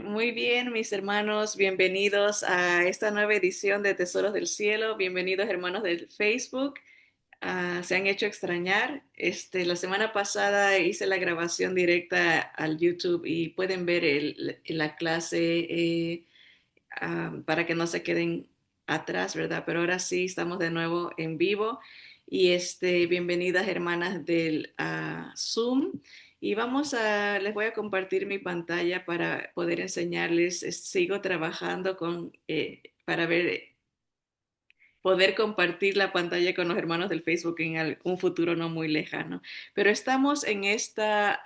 Muy bien, mis hermanos, bienvenidos a esta nueva edición de Tesoros del Cielo. Bienvenidos, hermanos del Facebook. Se han hecho extrañar. La semana pasada hice la grabación directa al YouTube y pueden ver la clase para que no se queden atrás, ¿verdad? Pero ahora sí estamos de nuevo en vivo y bienvenidas hermanas del Zoom. Y les voy a compartir mi pantalla para poder enseñarles. Sigo trabajando para poder compartir la pantalla con los hermanos del Facebook en un futuro no muy lejano. Pero estamos en este,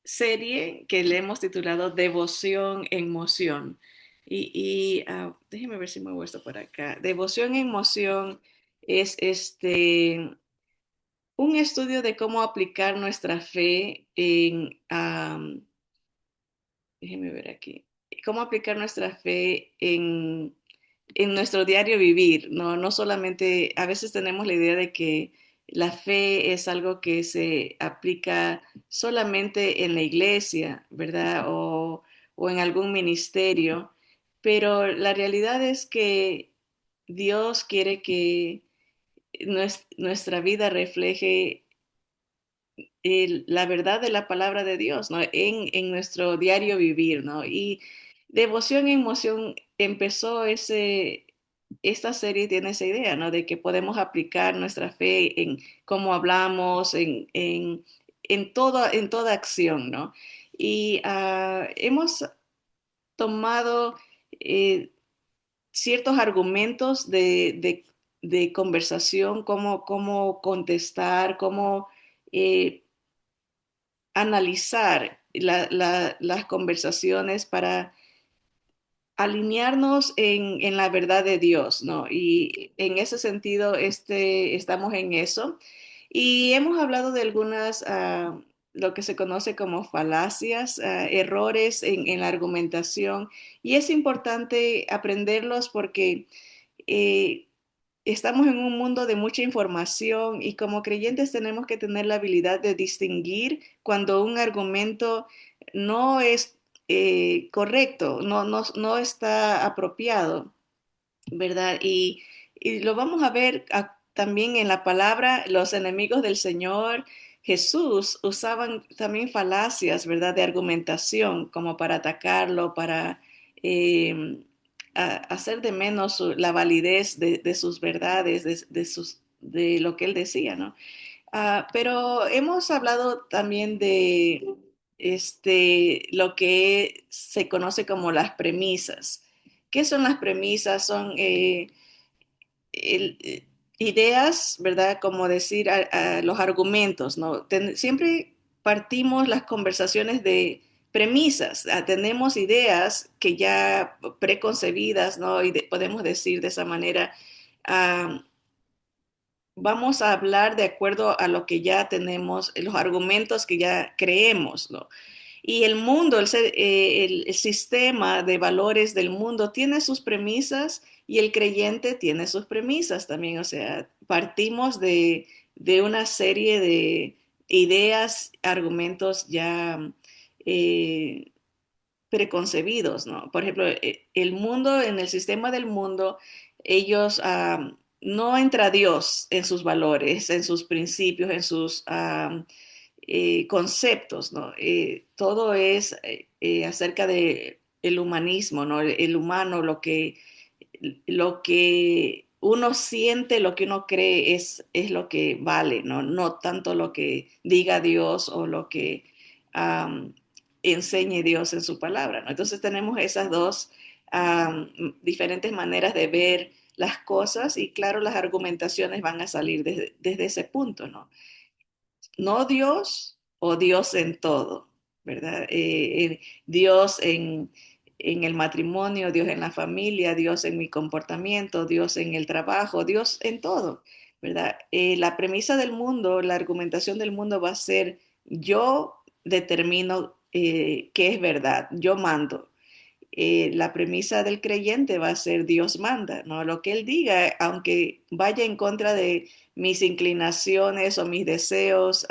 serie que le hemos titulado Devoción en Moción. Déjenme ver si muevo esto por acá. Devoción en Moción es un estudio de cómo aplicar nuestra fe déjenme ver aquí, cómo aplicar nuestra fe en nuestro diario vivir, ¿no? No solamente, a veces tenemos la idea de que la fe es algo que se aplica solamente en la iglesia, ¿verdad? O en algún ministerio, pero la realidad es que Dios quiere que nuestra vida refleje la verdad de la palabra de Dios, ¿no? En nuestro diario vivir, ¿no? Y Devoción en Moción empezó esta serie tiene esa idea, ¿no? De que podemos aplicar nuestra fe en cómo hablamos, en toda acción, ¿no? Y hemos tomado eh, ciertos argumentos de conversación, cómo contestar, cómo eh, analizar las conversaciones para alinearnos en la verdad de Dios, ¿no? Y en ese sentido, estamos en eso. Y hemos hablado de algunas, lo que se conoce como falacias, errores en la argumentación. Y es importante aprenderlos porque eh, estamos en un mundo de mucha información y como creyentes tenemos que tener la habilidad de distinguir cuando un argumento no es correcto, no está apropiado, ¿verdad? Y lo vamos a ver también en la palabra, los enemigos del Señor. Jesús usaban también falacias, ¿verdad?, de argumentación como para atacarlo, para eh, hacer de menos la validez de sus verdades, de lo que él decía, ¿no? Pero hemos hablado también de lo que se conoce como las premisas. ¿Qué son las premisas? Son el, ideas, ¿verdad? Como decir los argumentos, ¿no? Siempre partimos las conversaciones de premisas, tenemos ideas que ya preconcebidas, ¿no? Y podemos decir de esa manera, ah, vamos a hablar de acuerdo a lo que ya tenemos, los argumentos que ya creemos, ¿no? Y el mundo, el sistema de valores del mundo tiene sus premisas y el creyente tiene sus premisas también. O sea, partimos de una serie de ideas, argumentos ya eh, preconcebidos, ¿no? Por ejemplo, el mundo, en el sistema del mundo, ellos no entra Dios en sus valores, en sus principios, en sus conceptos, ¿no? Todo es acerca de el humanismo, ¿no? El humano, lo que uno siente, lo que uno cree es lo que vale, ¿no? No tanto lo que diga Dios o lo que um, enseñe Dios en su palabra, ¿no? Entonces tenemos esas dos diferentes maneras de ver las cosas y claro, las argumentaciones van a salir desde ese punto, ¿no? No Dios o Dios en todo, ¿verdad? Dios en el matrimonio, Dios en la familia, Dios en mi comportamiento, Dios en el trabajo, Dios en todo, ¿verdad? La premisa del mundo, la argumentación del mundo va a ser yo determino qué es verdad, yo mando. La premisa del creyente va a ser Dios manda, ¿no? Lo que Él diga, aunque vaya en contra de mis inclinaciones o mis deseos,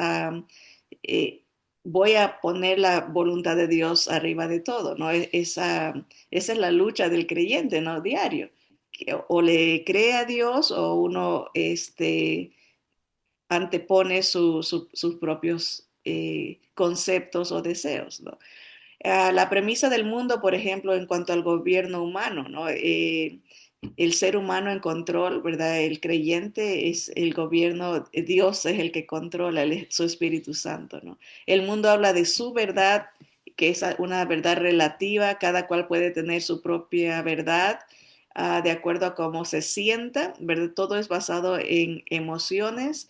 eh, voy a poner la voluntad de Dios arriba de todo, ¿no? Esa es la lucha del creyente, ¿no? Diario. Que o le cree a Dios o uno antepone sus propios conceptos o deseos, ¿no? La premisa del mundo, por ejemplo, en cuanto al gobierno humano, ¿no? El ser humano en control, ¿verdad? El creyente es el gobierno, Dios es el que controla, su Espíritu Santo, ¿no? El mundo habla de su verdad, que es una verdad relativa, cada cual puede tener su propia verdad, de acuerdo a cómo se sienta, ¿verdad? Todo es basado en emociones.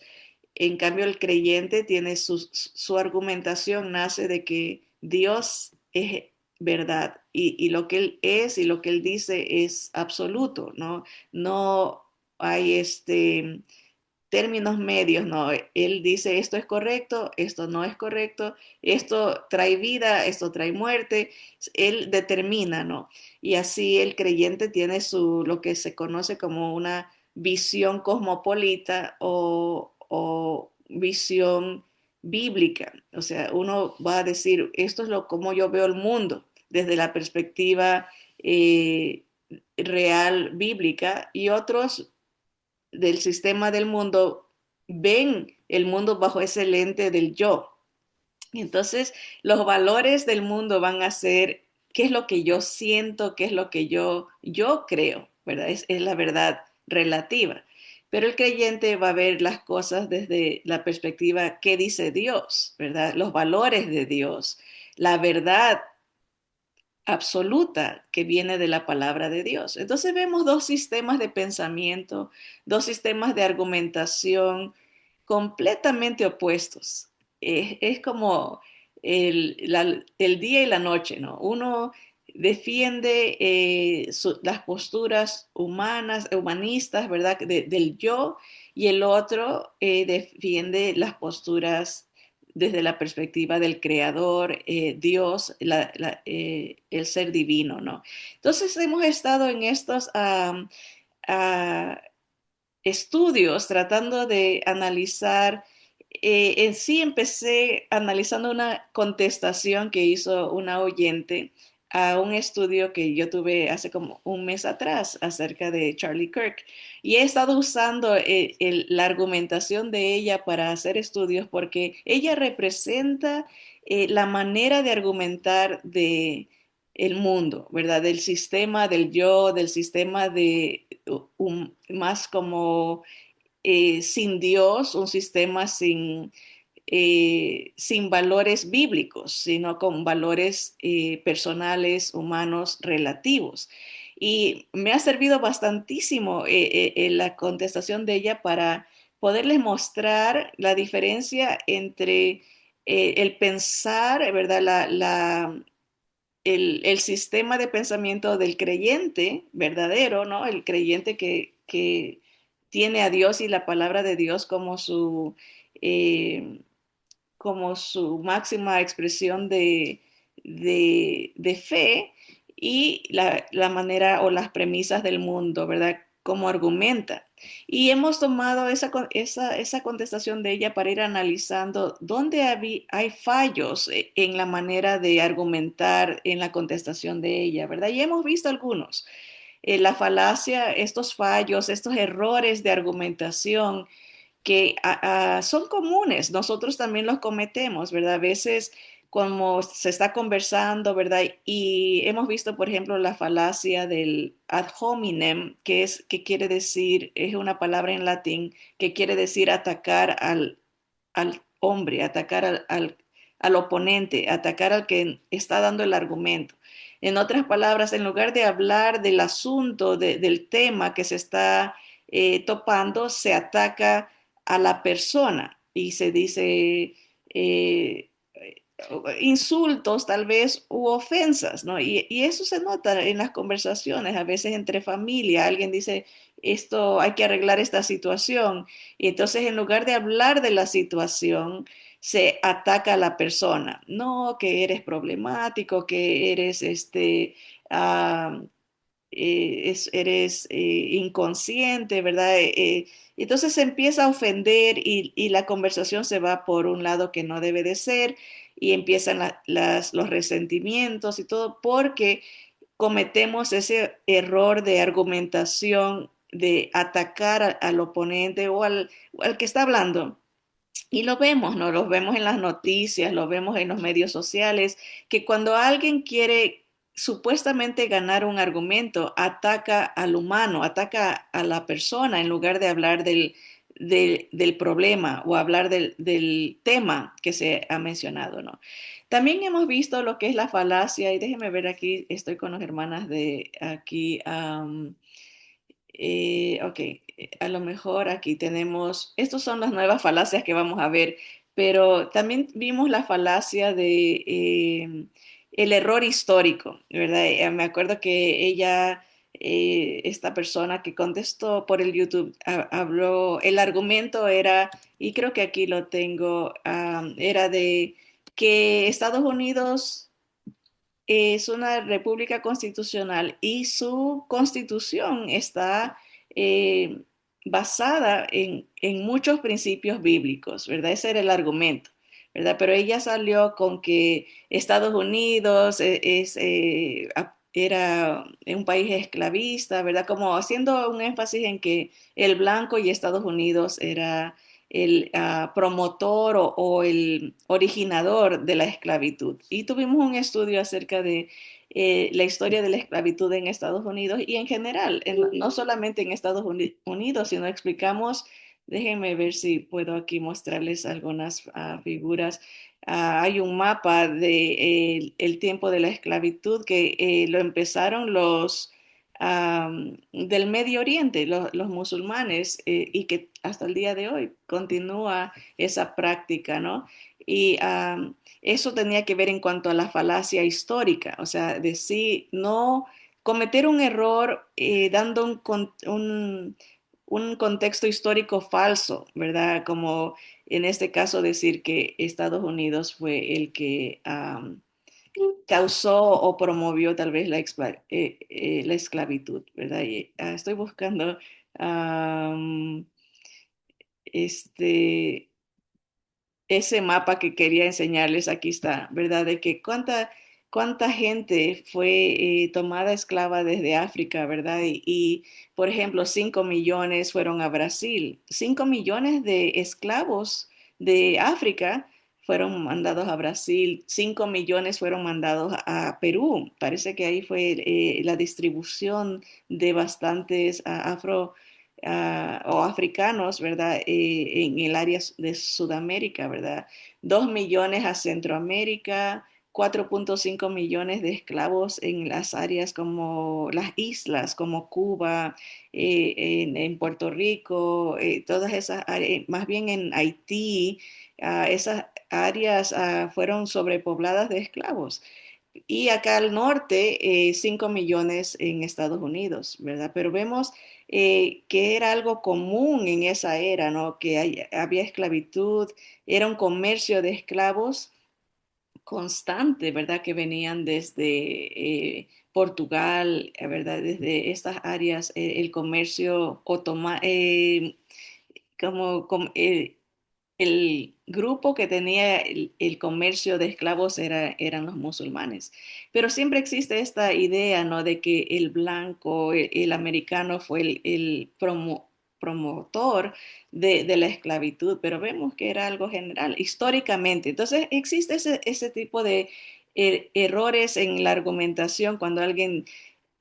En cambio, el creyente tiene su argumentación, nace de que Dios es verdad y lo que Él es y lo que Él dice es absoluto, ¿no? No hay términos medios, ¿no? Él dice esto es correcto, esto no es correcto, esto trae vida, esto trae muerte, Él determina, ¿no? Y así el creyente tiene lo que se conoce como una visión cosmopolita o visión bíblica. O sea, uno va a decir, esto es como yo veo el mundo desde la perspectiva real bíblica y otros del sistema del mundo ven el mundo bajo ese lente del yo. Entonces, los valores del mundo van a ser qué es lo que yo siento, qué es lo que yo creo, ¿verdad? Es la verdad relativa. Pero el creyente va a ver las cosas desde la perspectiva qué dice Dios, ¿verdad? Los valores de Dios, la verdad absoluta que viene de la palabra de Dios. Entonces vemos dos sistemas de pensamiento, dos sistemas de argumentación completamente opuestos. Es como el día y la noche, ¿no? Uno defiende las posturas humanistas, ¿verdad? Del yo, y el otro defiende las posturas desde la perspectiva del creador, Dios, el ser divino, ¿no? Entonces hemos estado en estos uh, estudios tratando de analizar. En sí empecé analizando una contestación que hizo una oyente a un estudio que yo tuve hace como un mes atrás acerca de Charlie Kirk. Y he estado usando la argumentación de ella para hacer estudios porque ella representa la manera de argumentar de el mundo, ¿verdad? Del sistema del yo, del sistema de más como sin Dios, un sistema sin valores bíblicos, sino con valores personales, humanos, relativos. Y me ha servido bastantísimo la contestación de ella para poderles mostrar la diferencia entre el pensar, ¿verdad? El sistema de pensamiento del creyente verdadero, ¿no? El creyente que tiene a Dios y la palabra de Dios eh, como su máxima expresión de fe y la manera o las premisas del mundo, ¿verdad? Como argumenta. Y hemos tomado esa contestación de ella para ir analizando dónde hay fallos en la manera de argumentar en la contestación de ella, ¿verdad? Y hemos visto algunos. La falacia, estos fallos, estos errores de argumentación que son comunes, nosotros también los cometemos, ¿verdad? A veces como se está conversando, ¿verdad? Y hemos visto, por ejemplo, la falacia del ad hominem, que quiere decir, es una palabra en latín, que quiere decir atacar al hombre, atacar al oponente, atacar al que está dando el argumento. En otras palabras, en lugar de hablar del asunto, del tema que se está topando, se ataca a la persona y se dice insultos tal vez u ofensas, ¿no? Y eso se nota en las conversaciones, a veces entre familia, alguien dice, esto hay que arreglar esta situación, y entonces en lugar de hablar de la situación, se ataca a la persona, no, que eres problemático, que eres eres inconsciente, ¿verdad? Entonces se empieza a ofender y la conversación se va por un lado que no debe de ser y empiezan los resentimientos y todo porque cometemos ese error de argumentación, de atacar al oponente o al que está hablando. Y lo vemos, ¿no? Lo vemos en las noticias, lo vemos en los medios sociales, que cuando alguien quiere supuestamente ganar un argumento, ataca al humano, ataca a la persona en lugar de hablar del problema o hablar del tema que se ha mencionado, ¿no? También hemos visto lo que es la falacia, y déjeme ver aquí, estoy con las hermanas de aquí. Ok, a lo mejor aquí tenemos, estas son las nuevas falacias que vamos a ver, pero también vimos la falacia de el error histórico, ¿verdad? Me acuerdo que ella, esta persona que contestó por el YouTube, habló, el argumento era, y creo que aquí lo tengo, era de que Estados Unidos es una república constitucional y su constitución está eh, basada en muchos principios bíblicos, ¿verdad? Ese era el argumento, ¿verdad? Pero ella salió con que Estados Unidos era un país esclavista, ¿verdad? Como haciendo un énfasis en que el blanco y Estados Unidos era el promotor o el originador de la esclavitud. Y tuvimos un estudio acerca de la historia de la esclavitud en Estados Unidos y en general, no solamente en Estados Unidos, sino explicamos, déjenme ver si puedo aquí mostrarles algunas figuras. Hay un mapa de el tiempo de la esclavitud que lo empezaron del Medio Oriente, los musulmanes, y que hasta el día de hoy continúa esa práctica, ¿no? Y eso tenía que ver en cuanto a la falacia histórica, o sea, decir, no cometer un error dando un contexto histórico falso, ¿verdad? Como en este caso decir que Estados Unidos fue el que causó o promovió tal vez la esclavitud, ¿verdad? Y, estoy buscando um, este, ese mapa que quería enseñarles, aquí está, ¿verdad? De que cuánta gente fue tomada esclava desde África, ¿verdad? Por ejemplo, 5 millones fueron a Brasil, 5 millones de esclavos de África fueron mandados a Brasil, 5 millones fueron mandados a Perú. Parece que ahí fue la distribución de bastantes o africanos, ¿verdad? En el área de Sudamérica, ¿verdad? 2 millones a Centroamérica, 4,5 millones de esclavos en las áreas como las islas, como Cuba, en Puerto Rico, todas esas áreas, más bien en Haití, esas áreas fueron sobrepobladas de esclavos. Y acá al norte, 5 millones en Estados Unidos, ¿verdad? Pero vemos que era algo común en esa era, ¿no? Que había esclavitud, era un comercio de esclavos constante, ¿verdad? Que venían desde Portugal, ¿verdad? Desde estas áreas, el comercio otomano, el grupo que tenía el comercio de esclavos eran los musulmanes. Pero siempre existe esta idea, ¿no? De que el blanco, el americano fue promotor de la esclavitud, pero vemos que era algo general, históricamente. Entonces, existe ese tipo de errores en la argumentación cuando alguien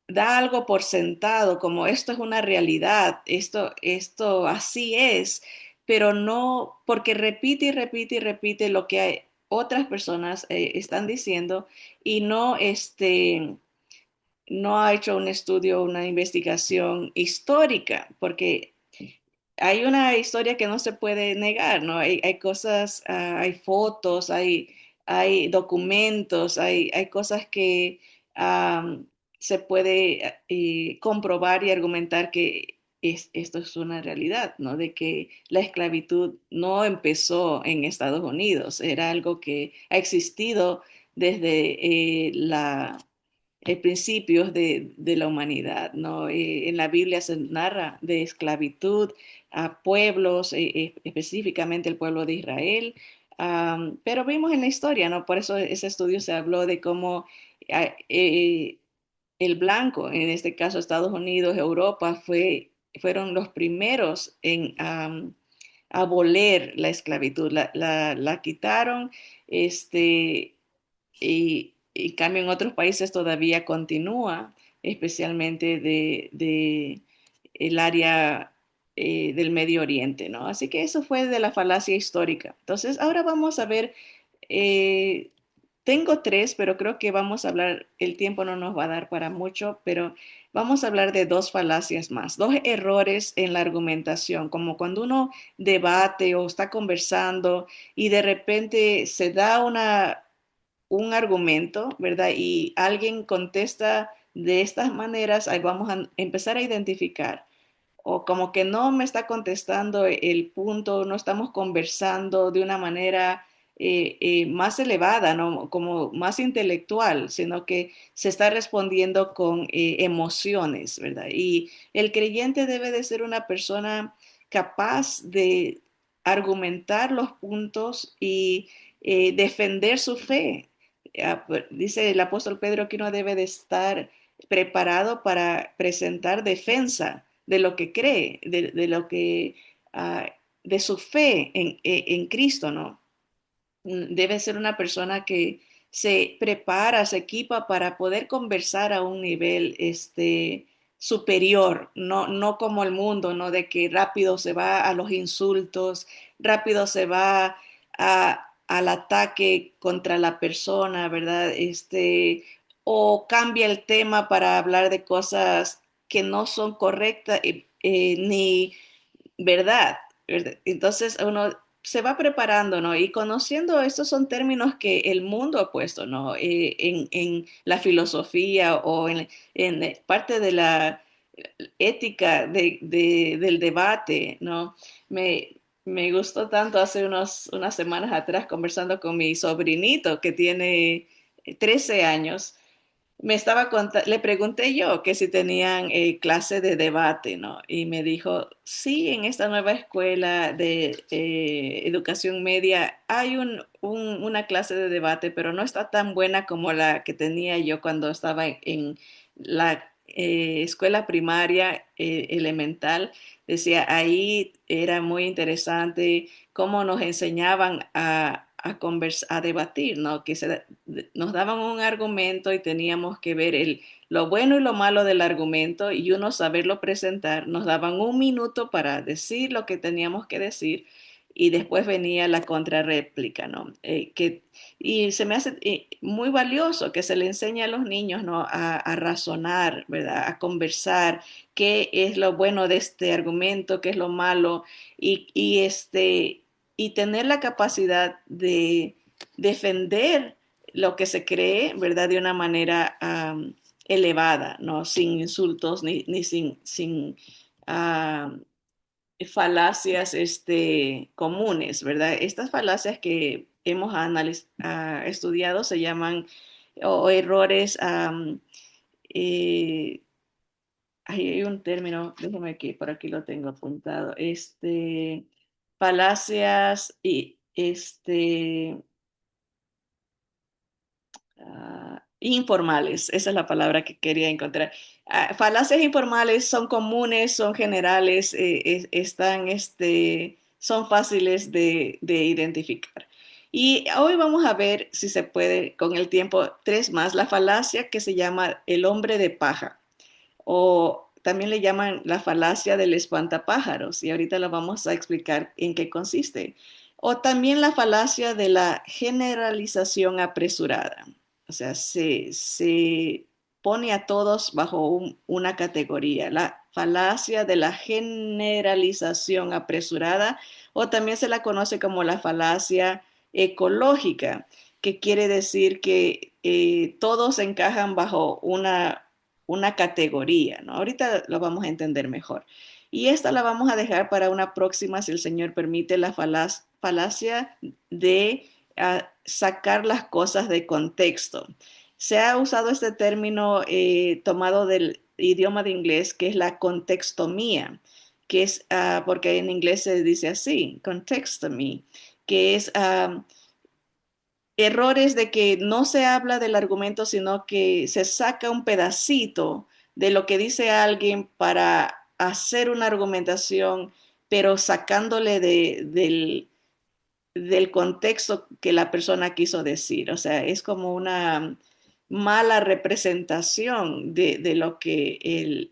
da algo por sentado, como esto es una realidad, esto así es, pero no, porque repite y repite y repite lo que otras personas están diciendo y no, no ha hecho un estudio, una investigación histórica, porque hay una historia que no se puede negar, ¿no? Hay cosas, hay fotos, hay documentos, hay cosas que se puede comprobar y argumentar que esto es una realidad, ¿no? De que la esclavitud no empezó en Estados Unidos, era algo que ha existido desde principios de la humanidad, ¿no? En la Biblia se narra de esclavitud a pueblos, específicamente el pueblo de Israel, pero vimos en la historia, ¿no? Por eso ese estudio se habló de cómo ah, el blanco, en este caso Estados Unidos, Europa, fueron los primeros en abolir la esclavitud, la quitaron, este, y en cambio en otros países todavía continúa, especialmente de el área del Medio Oriente, ¿no? Así que eso fue de la falacia histórica. Entonces, ahora vamos a ver, eh, tengo tres, pero creo que vamos a hablar, el tiempo no nos va a dar para mucho, pero vamos a hablar de dos falacias más, dos errores en la argumentación, como cuando uno debate o está conversando y de repente se da un argumento, ¿verdad? Y alguien contesta de estas maneras, ahí vamos a empezar a identificar. O como que no me está contestando el punto, no estamos conversando de una manera más elevada, ¿no? Como más intelectual, sino que se está respondiendo con emociones, ¿verdad? Y el creyente debe de ser una persona capaz de argumentar los puntos y defender su fe. Dice el apóstol Pedro que uno debe de estar preparado para presentar defensa de lo que cree, de lo que, de su fe en Cristo, ¿no? Debe ser una persona que se prepara, se equipa para poder conversar a un nivel superior, no como el mundo, ¿no? De que rápido se va a los insultos, rápido se va al ataque contra la persona, ¿verdad? O cambia el tema para hablar de cosas que no son correctas ni verdad, ¿verdad? Entonces uno se va preparando, ¿no? Y conociendo, estos son términos que el mundo ha puesto, ¿no? En la filosofía o en parte de la ética del debate, ¿no? Me gustó tanto hace unas semanas atrás conversando con mi sobrinito que tiene 13 años. Le pregunté yo que si tenían clase de debate, ¿no? Y me dijo, sí, en esta nueva escuela de educación media hay una clase de debate, pero no está tan buena como la que tenía yo cuando estaba en la escuela primaria elemental. Decía, ahí era muy interesante cómo nos enseñaban a debatir, ¿no? Nos daban un argumento y teníamos que ver lo bueno y lo malo del argumento y uno saberlo presentar. Nos daban un minuto para decir lo que teníamos que decir y después venía la contrarréplica, ¿no? Y se me hace muy valioso que se le enseñe a los niños, ¿no? A razonar, ¿verdad? A conversar qué es lo bueno de este argumento, qué es lo malo y tener la capacidad de defender lo que se cree, ¿verdad? De una manera elevada, ¿no? Sin insultos ni sin um, falacias comunes, ¿verdad? Estas falacias que hemos estudiado se llaman o errores, eh, hay un término, déjame que por aquí lo tengo apuntado, falacias y informales, esa es la palabra que quería encontrar. Falacias informales son comunes, son generales, son fáciles de identificar. Y hoy vamos a ver si se puede, con el tiempo, tres más. La falacia que se llama el hombre de paja o también le llaman la falacia del espantapájaros y ahorita lo vamos a explicar en qué consiste. O también la falacia de la generalización apresurada. O sea, se pone a todos bajo una categoría. La falacia de la generalización apresurada o también se la conoce como la falacia ecológica, que quiere decir que todos encajan bajo una categoría, ¿no? Ahorita lo vamos a entender mejor. Y esta la vamos a dejar para una próxima, si el Señor permite, la falacia de sacar las cosas de contexto. se ha usado este término tomado del idioma de inglés, que es la contextomía, que es, porque en inglés se dice así, contextomy, que es errores de que no se habla del argumento, sino que se saca un pedacito de lo que dice alguien para hacer una argumentación, pero sacándole del contexto que la persona quiso decir. O sea, es como una mala representación de lo que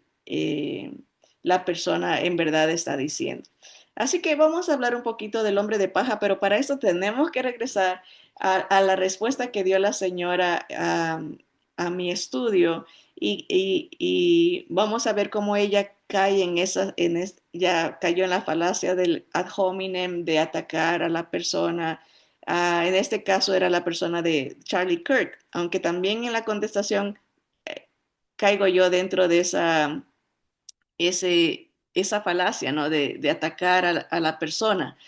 la persona en verdad está diciendo. Así que vamos a hablar un poquito del hombre de paja, pero para eso tenemos que regresar a la respuesta que dio la señora a mi estudio y vamos a ver cómo ella cae en esa, ya cayó en la falacia del ad hominem, de atacar a la persona. En este caso era la persona de Charlie Kirk, aunque también en la contestación eh, caigo yo dentro de esa falacia, ¿no? De atacar a la persona.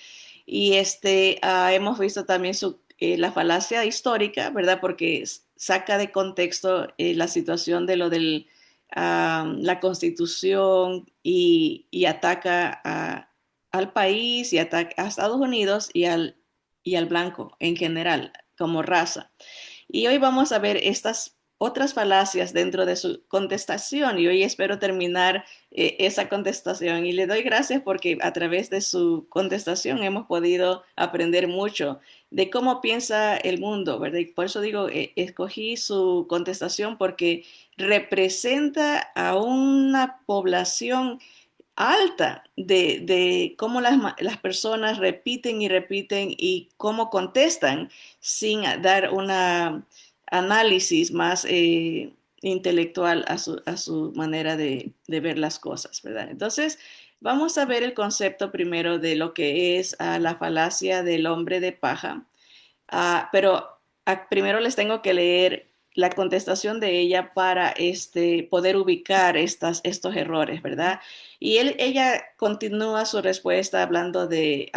Y hemos visto también la falacia histórica, ¿verdad? Porque saca de contexto la situación de lo de la constitución y ataca al país y ataca a Estados Unidos y al blanco en general, como raza. Y hoy vamos a ver estas otras falacias dentro de su contestación y hoy espero terminar esa contestación y le doy gracias porque a través de su contestación hemos podido aprender mucho de cómo piensa el mundo, ¿verdad? Y por eso digo, escogí su contestación porque representa a una población alta de cómo las personas repiten y repiten y cómo contestan sin dar una análisis más intelectual a su manera de ver las cosas, ¿verdad? Entonces, vamos a ver el concepto primero de lo que es la falacia del hombre de paja. Pero primero les tengo que leer la contestación de ella para poder ubicar estos errores, ¿verdad? Y ella continúa su respuesta hablando de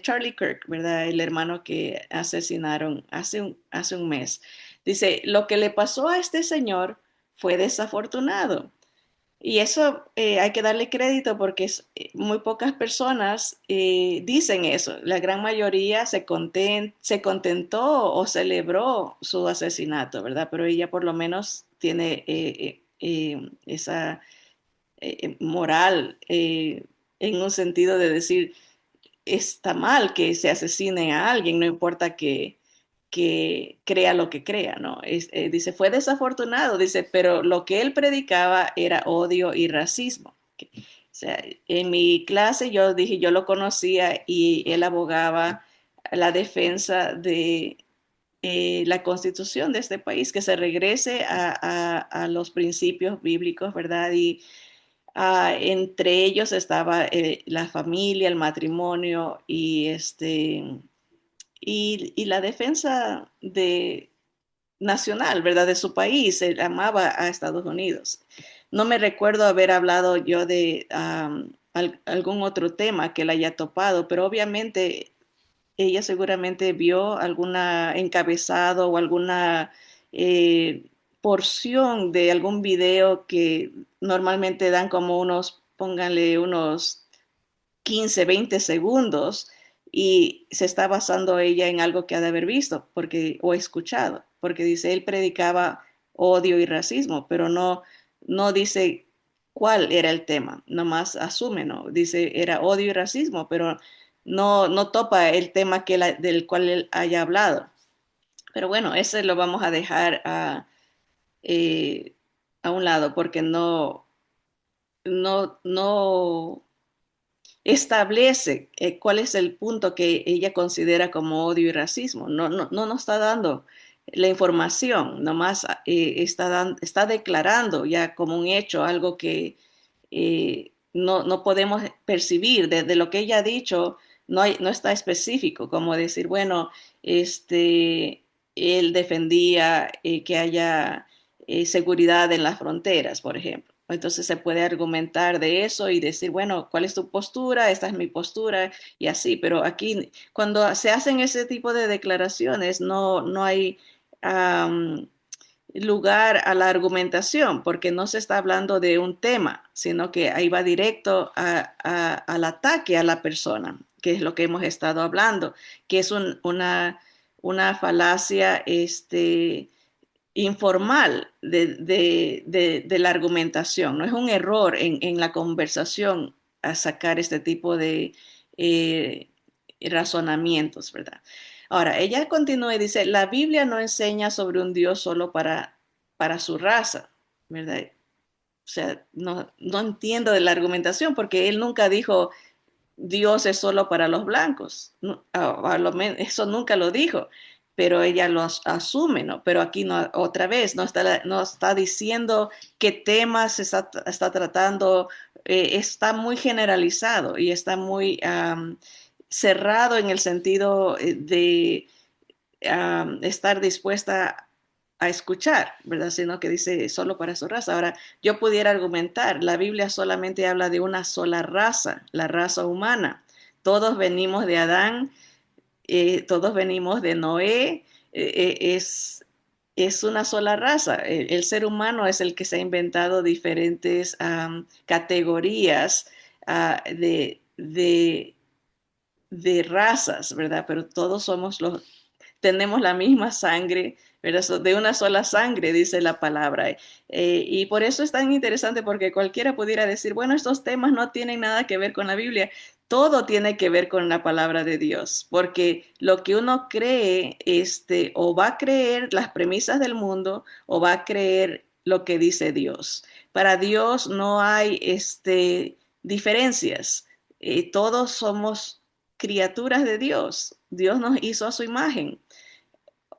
Charlie Kirk, ¿verdad? El hermano que asesinaron hace un mes. Dice, lo que le pasó a este señor fue desafortunado. Y eso hay que darle crédito porque muy pocas personas dicen eso. La gran mayoría se contentó o celebró su asesinato, ¿verdad? Pero ella por lo menos tiene esa moral en un sentido de decir, está mal que se asesine a alguien, no importa que crea lo que crea, ¿no? Dice, fue desafortunado, dice, pero lo que él predicaba era odio y racismo. O sea, en mi clase yo dije, yo lo conocía y él abogaba a la defensa de la constitución de este país, que se regrese a los principios bíblicos, ¿verdad? Y entre ellos estaba la familia, el matrimonio y la defensa nacional, ¿verdad? De su país. Él amaba a Estados Unidos. No me recuerdo haber hablado yo de algún otro tema que la haya topado, pero obviamente ella seguramente vio alguna encabezado o alguna eh, porción de algún video que normalmente dan como pónganle unos 15, 20 segundos y se está basando ella en algo que ha de haber visto o escuchado, porque dice, él predicaba odio y racismo, pero no dice cuál era el tema, nomás asume, ¿no? Dice, era odio y racismo, pero no topa el tema del cual él haya hablado. Pero bueno, ese lo vamos a dejar eh, a un lado porque no establece cuál es el punto que ella considera como odio y racismo. No nos está dando la información, nomás está declarando ya como un hecho algo que no podemos percibir. De lo que ella ha dicho, no está específico, como decir, bueno, él defendía que haya seguridad en las fronteras, por ejemplo. Entonces se puede argumentar de eso y decir, bueno, ¿cuál es tu postura? Esta es mi postura y así, pero aquí cuando se hacen ese tipo de declaraciones no hay, um, lugar a la argumentación, porque no se está hablando de un tema, sino que ahí va directo al ataque a la persona, que es lo que hemos estado hablando, que es una falacia informal de la argumentación, no es un error en la conversación a sacar este tipo de eh, razonamientos, ¿verdad? Ahora, ella continúa y dice, la Biblia no enseña sobre un Dios solo para su raza, ¿verdad? O sea, no entiendo de la argumentación porque él nunca dijo Dios es solo para los blancos. No, a lo menos, eso nunca lo dijo, pero ella lo asume, ¿no? Pero aquí no, otra vez no está diciendo qué temas está tratando, está muy generalizado y está muy cerrado en el sentido de estar dispuesta a escuchar, ¿verdad? Sino que dice solo para su raza. Ahora, yo pudiera argumentar, la Biblia solamente habla de una sola raza, la raza humana. Todos venimos de Adán, todos venimos de Noé, es una sola raza. El ser humano es el que se ha inventado diferentes categorías de razas, ¿verdad? Pero todos tenemos la misma sangre, ¿verdad? De una sola sangre, dice la palabra. Y por eso es tan interesante porque cualquiera pudiera decir, bueno, estos temas no tienen nada que ver con la Biblia. Todo tiene que ver con la palabra de Dios, porque lo que uno cree, o va a creer las premisas del mundo o va a creer lo que dice Dios. Para Dios no hay diferencias. Todos somos criaturas de Dios. Dios nos hizo a su imagen.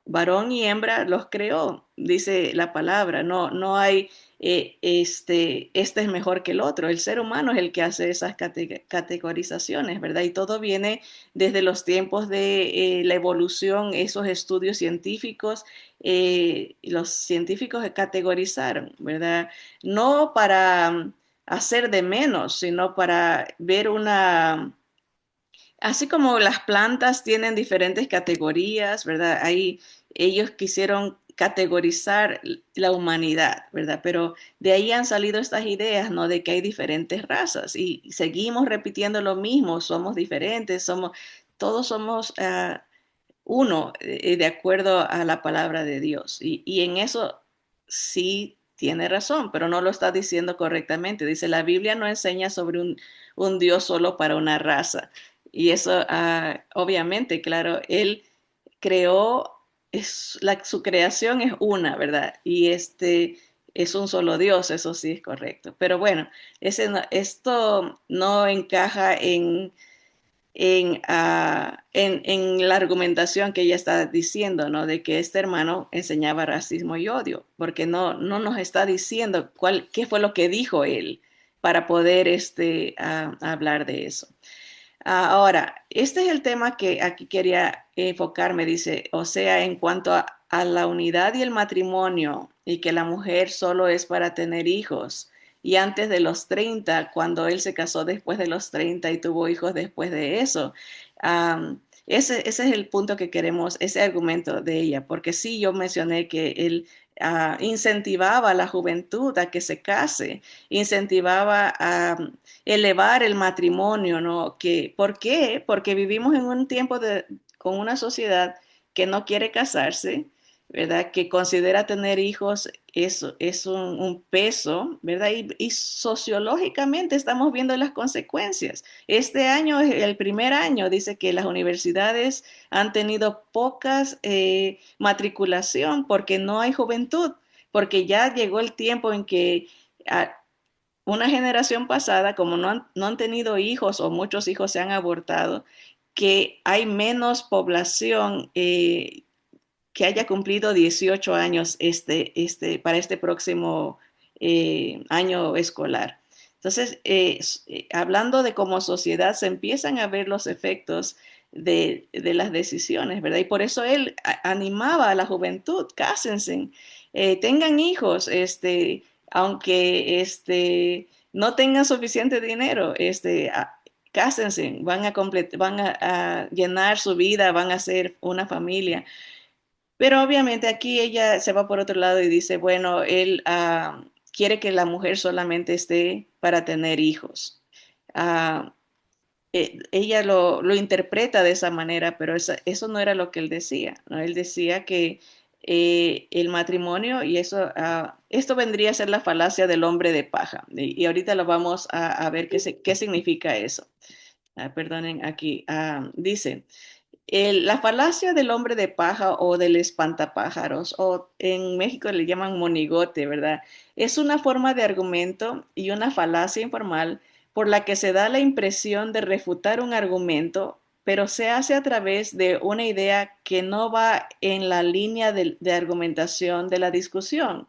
Varón y hembra los creó, dice la palabra. No hay este es mejor que el otro. El ser humano es el que hace esas categorizaciones, ¿verdad? Y todo viene desde los tiempos de la evolución, esos estudios científicos. Los científicos categorizaron, ¿verdad? No para hacer de menos, sino para ver así como las plantas tienen diferentes categorías, ¿verdad? Ahí ellos quisieron categorizar la humanidad, ¿verdad? Pero de ahí han salido estas ideas, ¿no? De que hay diferentes razas y seguimos repitiendo lo mismo, somos diferentes, todos somos uno, de acuerdo a la palabra de Dios. Y en eso sí tiene razón, pero no lo está diciendo correctamente. Dice, la Biblia no enseña sobre un Dios solo para una raza. Y eso, obviamente, claro, él creó, su creación es una, ¿verdad? Y es un solo Dios, eso sí es correcto. Pero bueno, esto no encaja en la argumentación que ella está diciendo, ¿no? De que este hermano enseñaba racismo y odio, porque no nos está diciendo qué fue lo que dijo él para poder hablar de eso. Ahora, este es el tema que aquí quería enfocarme, dice, o sea, en cuanto a la unidad y el matrimonio y que la mujer solo es para tener hijos. Y antes de los 30, cuando él se casó después de los 30 y tuvo hijos después de eso. Ese es el punto que queremos, ese argumento de ella, porque sí, yo mencioné que él incentivaba a la juventud a que se case, incentivaba a elevar el matrimonio, ¿no? ¿Por qué? Porque vivimos en un tiempo con una sociedad que no quiere casarse, ¿verdad? Que considera tener hijos es un peso, ¿verdad? Y sociológicamente estamos viendo las consecuencias. Este año es el primer año, dice que las universidades han tenido pocas matriculación porque no hay juventud, porque ya llegó el tiempo en que una generación pasada, como no han tenido hijos o muchos hijos se han abortado, que hay menos población que haya cumplido 18 años para este próximo año escolar. Entonces, hablando de cómo sociedad, se empiezan a ver los efectos de las decisiones, ¿verdad? Y por eso él animaba a la juventud, cásense, tengan hijos, aunque no tengan suficiente dinero, cásense, van a llenar su vida, van a ser una familia. Pero obviamente aquí ella se va por otro lado y dice, bueno, él quiere que la mujer solamente esté para tener hijos. Ah, ella lo interpreta de esa manera, pero eso no era lo que él decía, ¿no? Él decía que el matrimonio, y eso, esto vendría a ser la falacia del hombre de paja, y ahorita lo vamos a ver qué significa eso. Perdonen, aquí dice, la falacia del hombre de paja o del espantapájaros, o en México le llaman monigote, ¿verdad? Es una forma de argumento y una falacia informal por la que se da la impresión de refutar un argumento, pero se hace a través de una idea que no va en la línea de argumentación de la discusión,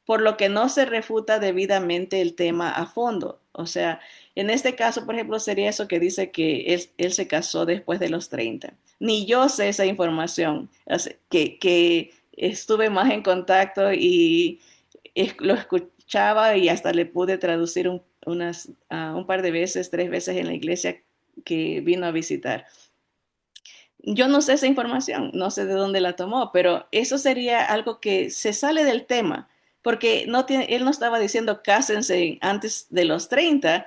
por lo que no se refuta debidamente el tema a fondo. O sea, en este caso, por ejemplo, sería eso que dice que él se casó después de los 30. Ni yo sé esa información, que estuve más en contacto y lo escuchaba y hasta le pude traducir un par de veces, 3 veces en la iglesia que vino a visitar. Yo no sé esa información, no sé de dónde la tomó, pero eso sería algo que se sale del tema, porque él no estaba diciendo cásense antes de los 30.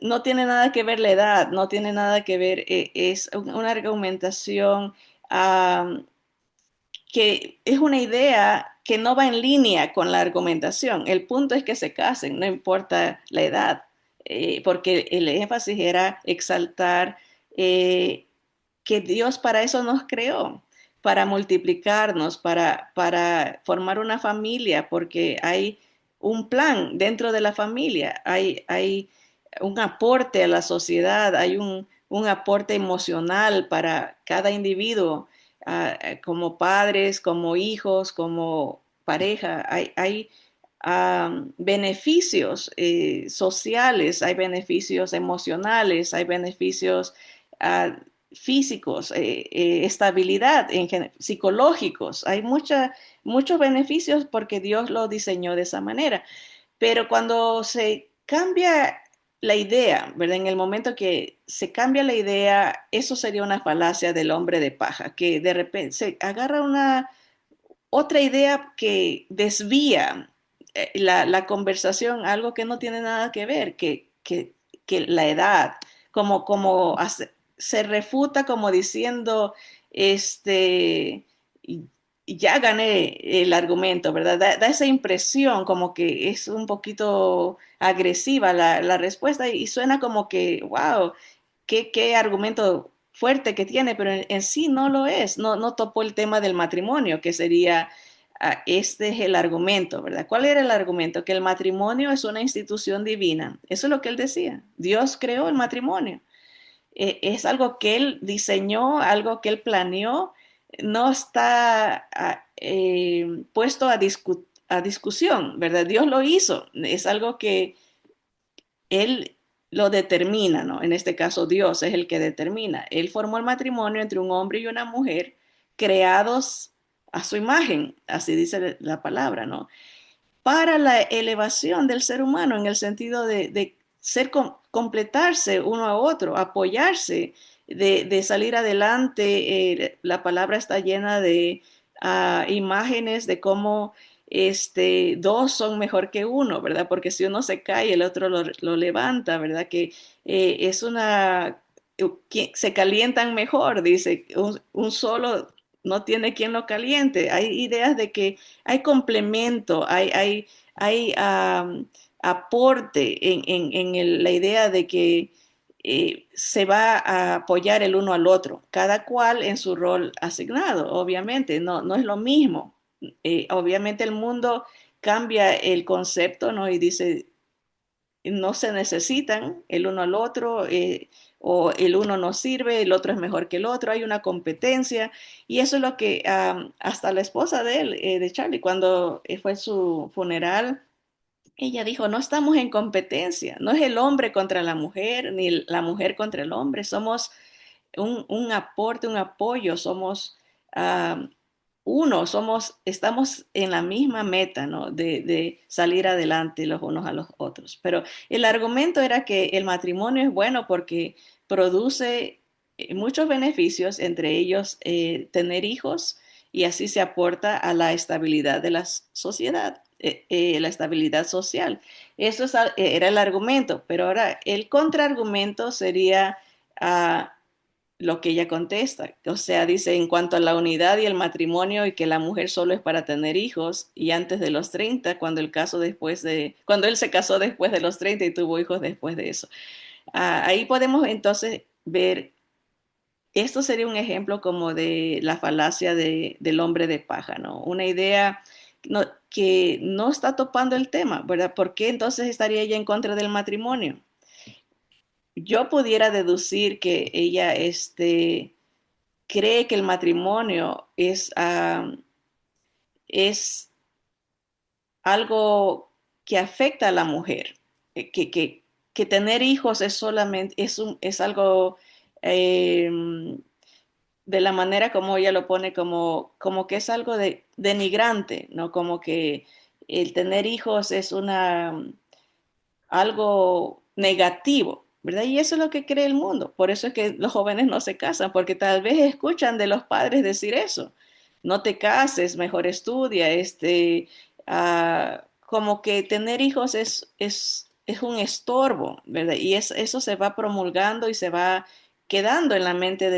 No tiene nada que ver la edad, no tiene nada que ver, es una argumentación um, que es una idea que no va en línea con la argumentación. El punto es que se casen, no importa la edad, porque el énfasis era exaltar eh, que Dios para eso nos creó, para multiplicarnos, para formar una familia, porque hay un plan dentro de la familia, hay un aporte a la sociedad, hay un aporte emocional para cada individuo, como padres, como hijos, como pareja. Hay beneficios sociales, hay beneficios emocionales, hay beneficios uh, físicos, estabilidad psicológicos. Hay muchos beneficios porque Dios lo diseñó de esa manera. Pero cuando se cambia la idea, ¿verdad? En el momento que se cambia la idea, eso sería una falacia del hombre de paja, que de repente se agarra una otra idea que desvía la conversación, algo que no tiene nada que ver, que la edad, se refuta como diciendo, este, ya gané el argumento, ¿verdad? Da esa impresión como que es un poquito agresiva la respuesta y suena como que, wow, qué argumento fuerte que tiene, pero en sí no lo es, no topó el tema del matrimonio, que sería, este es el argumento, ¿verdad? ¿Cuál era el argumento? Que el matrimonio es una institución divina. Eso es lo que él decía. Dios creó el matrimonio. Es algo que él diseñó, algo que él planeó, no está puesto a discusión, ¿verdad? Dios lo hizo. Es algo que él lo determina, ¿no? En este caso, Dios es el que determina. Él formó el matrimonio entre un hombre y una mujer creados a su imagen, así dice la palabra, ¿no? Para la elevación del ser humano en el sentido de ser completarse uno a otro, apoyarse, de salir adelante. La palabra está llena de imágenes de cómo dos son mejor que uno, ¿verdad? Porque si uno se cae, el otro lo levanta, ¿verdad? Que es que se calientan mejor, dice, un solo no tiene quien lo caliente. Hay ideas de que hay complemento, hay aporte la idea de que se va a apoyar el uno al otro, cada cual en su rol asignado, obviamente, no es lo mismo. Obviamente el mundo cambia el concepto, ¿no? Y dice, no se necesitan el uno al otro, o el uno no sirve, el otro es mejor que el otro, hay una competencia, y eso es lo que hasta la esposa de él, de Charlie, cuando fue su funeral, ella dijo, no estamos en competencia, no es el hombre contra la mujer, ni la mujer contra el hombre, somos un aporte, un apoyo, somos uh, estamos en la misma meta, ¿no? De salir adelante los unos a los otros. Pero el argumento era que el matrimonio es bueno porque produce muchos beneficios, entre ellos tener hijos, y así se aporta a la estabilidad de la sociedad, la estabilidad social. Eso es, era el argumento, pero ahora el contraargumento sería lo que ella contesta. O sea, dice en cuanto a la unidad y el matrimonio y que la mujer solo es para tener hijos y antes de los 30 cuando él se casó después de los 30 y tuvo hijos después de eso. Ahí podemos entonces ver, esto sería un ejemplo como de la falacia del hombre de paja, ¿no? Una idea que no está topando el tema, ¿verdad? ¿Por qué entonces estaría ella en contra del matrimonio? Yo pudiera deducir que ella cree que el matrimonio es algo que afecta a la mujer, que tener hijos es solamente, es algo eh, de la manera como ella lo pone, como que es algo denigrante, ¿no? Como que el tener hijos es algo negativo, ¿verdad? Y eso es lo que cree el mundo. Por eso es que los jóvenes no se casan, porque tal vez escuchan de los padres decir eso. No te cases, mejor estudia, como que tener hijos es un estorbo, ¿verdad? Y eso se va promulgando y se va quedando en la mente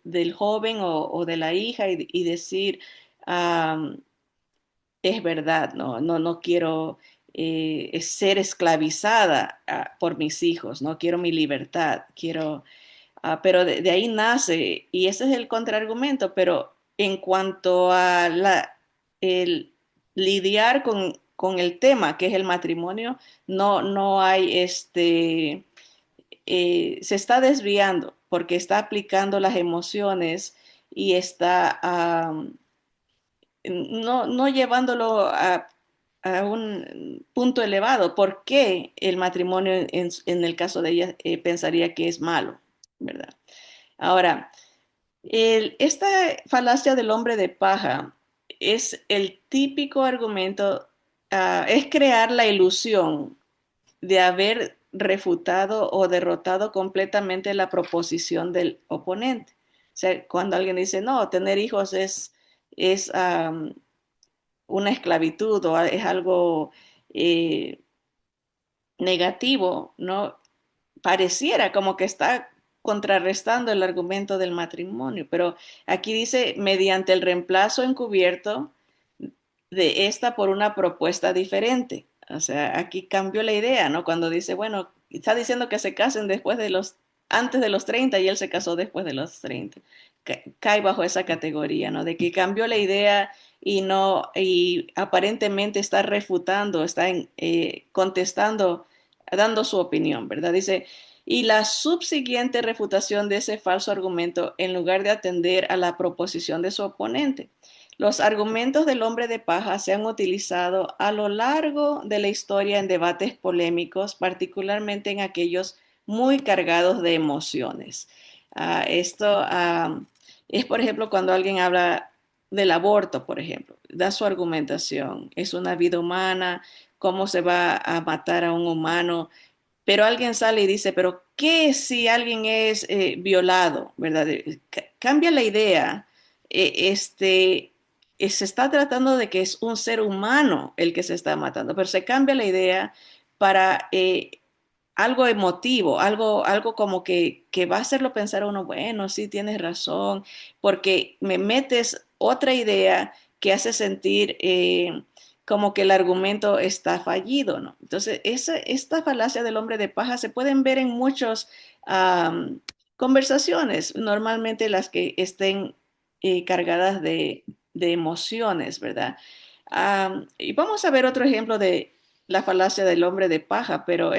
del joven o de la hija y decir, ah, es verdad, no quiero ser esclavizada por mis hijos, no quiero mi libertad, pero de ahí nace, y ese es el contraargumento, pero en cuanto a el lidiar con el tema que es el matrimonio, no hay se está desviando porque está aplicando las emociones y está no llevándolo a un punto elevado. ¿Por qué el matrimonio en el caso de ella pensaría que es malo? ¿Verdad? Ahora, esta falacia del hombre de paja es el típico argumento, es crear la ilusión de haber refutado o derrotado completamente la proposición del oponente. O sea, cuando alguien dice, no, tener hijos es una esclavitud o es algo eh, negativo, ¿no? Pareciera como que está contrarrestando el argumento del matrimonio, pero aquí dice, mediante el reemplazo encubierto de esta por una propuesta diferente. O sea, aquí cambió la idea, ¿no? Cuando dice, bueno, está diciendo que se casen antes de los 30 y él se casó después de los 30. Cae bajo esa categoría, ¿no? De que cambió la idea y aparentemente está refutando, contestando, dando su opinión, ¿verdad? Dice, y la subsiguiente refutación de ese falso argumento en lugar de atender a la proposición de su oponente. Los argumentos del hombre de paja se han utilizado a lo largo de la historia en debates polémicos, particularmente en aquellos muy cargados de emociones. Esto es, por ejemplo, cuando alguien habla del aborto, por ejemplo, da su argumentación, es una vida humana, cómo se va a matar a un humano, pero alguien sale y dice, pero ¿qué si alguien es violado? ¿Verdad? Cambia la idea. Se está tratando de que es un ser humano el que se está matando, pero se cambia la idea para algo emotivo, algo como que va a hacerlo pensar a uno, bueno, sí tienes razón, porque me metes otra idea que hace sentir como que el argumento está fallido, ¿no? Entonces, esta falacia del hombre de paja se pueden ver en muchas conversaciones, normalmente las que estén cargadas de emociones, ¿verdad? Y vamos a ver otro ejemplo de la falacia del hombre de paja, pero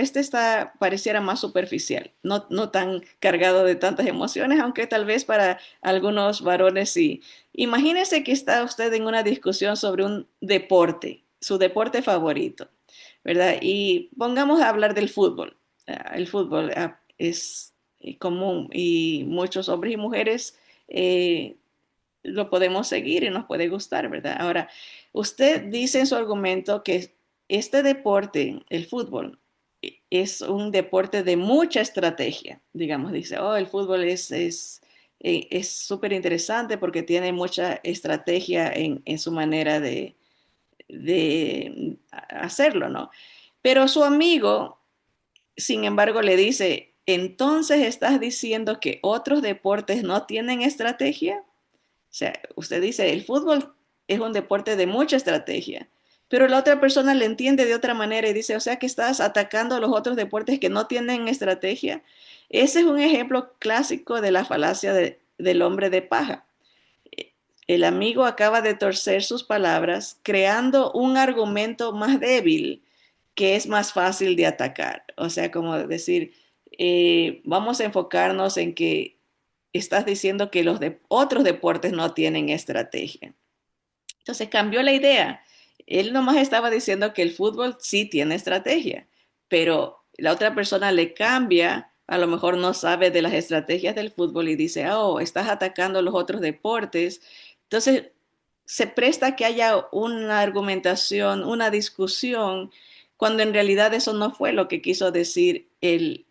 pareciera más superficial, no tan cargado de tantas emociones, aunque tal vez para algunos varones sí. Imagínese que está usted en una discusión sobre un deporte, su deporte favorito, ¿verdad? Y pongamos a hablar del fútbol. El fútbol es común y muchos hombres y mujeres lo podemos seguir y nos puede gustar, ¿verdad? Ahora, usted dice en su argumento que este deporte, el fútbol, es un deporte de mucha estrategia, digamos, dice, oh, el fútbol es súper interesante porque tiene mucha estrategia en su manera de hacerlo, ¿no? Pero su amigo, sin embargo, le dice, entonces estás diciendo que otros deportes no tienen estrategia. O sea, usted dice, el fútbol es un deporte de mucha estrategia, pero la otra persona le entiende de otra manera y dice, o sea, que estás atacando a los otros deportes que no tienen estrategia. Ese es un ejemplo clásico de la falacia del hombre de paja. El amigo acaba de torcer sus palabras creando un argumento más débil que es más fácil de atacar. O sea, como decir, vamos a enfocarnos en que estás diciendo que los otros deportes no tienen estrategia. Entonces cambió la idea. Él nomás estaba diciendo que el fútbol sí tiene estrategia, pero la otra persona le cambia, a lo mejor no sabe de las estrategias del fútbol y dice, oh, estás atacando los otros deportes. Entonces se presta a que haya una argumentación, una discusión, cuando en realidad eso no fue lo que quiso decir el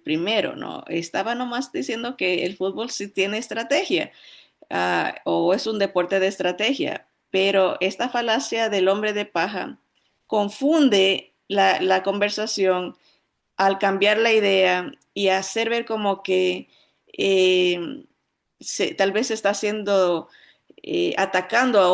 primero, ¿no? Estaba nomás diciendo que el fútbol sí tiene estrategia, o es un deporte de estrategia, pero esta falacia del hombre de paja confunde la conversación al cambiar la idea y hacer ver como que tal vez se está haciendo, atacando a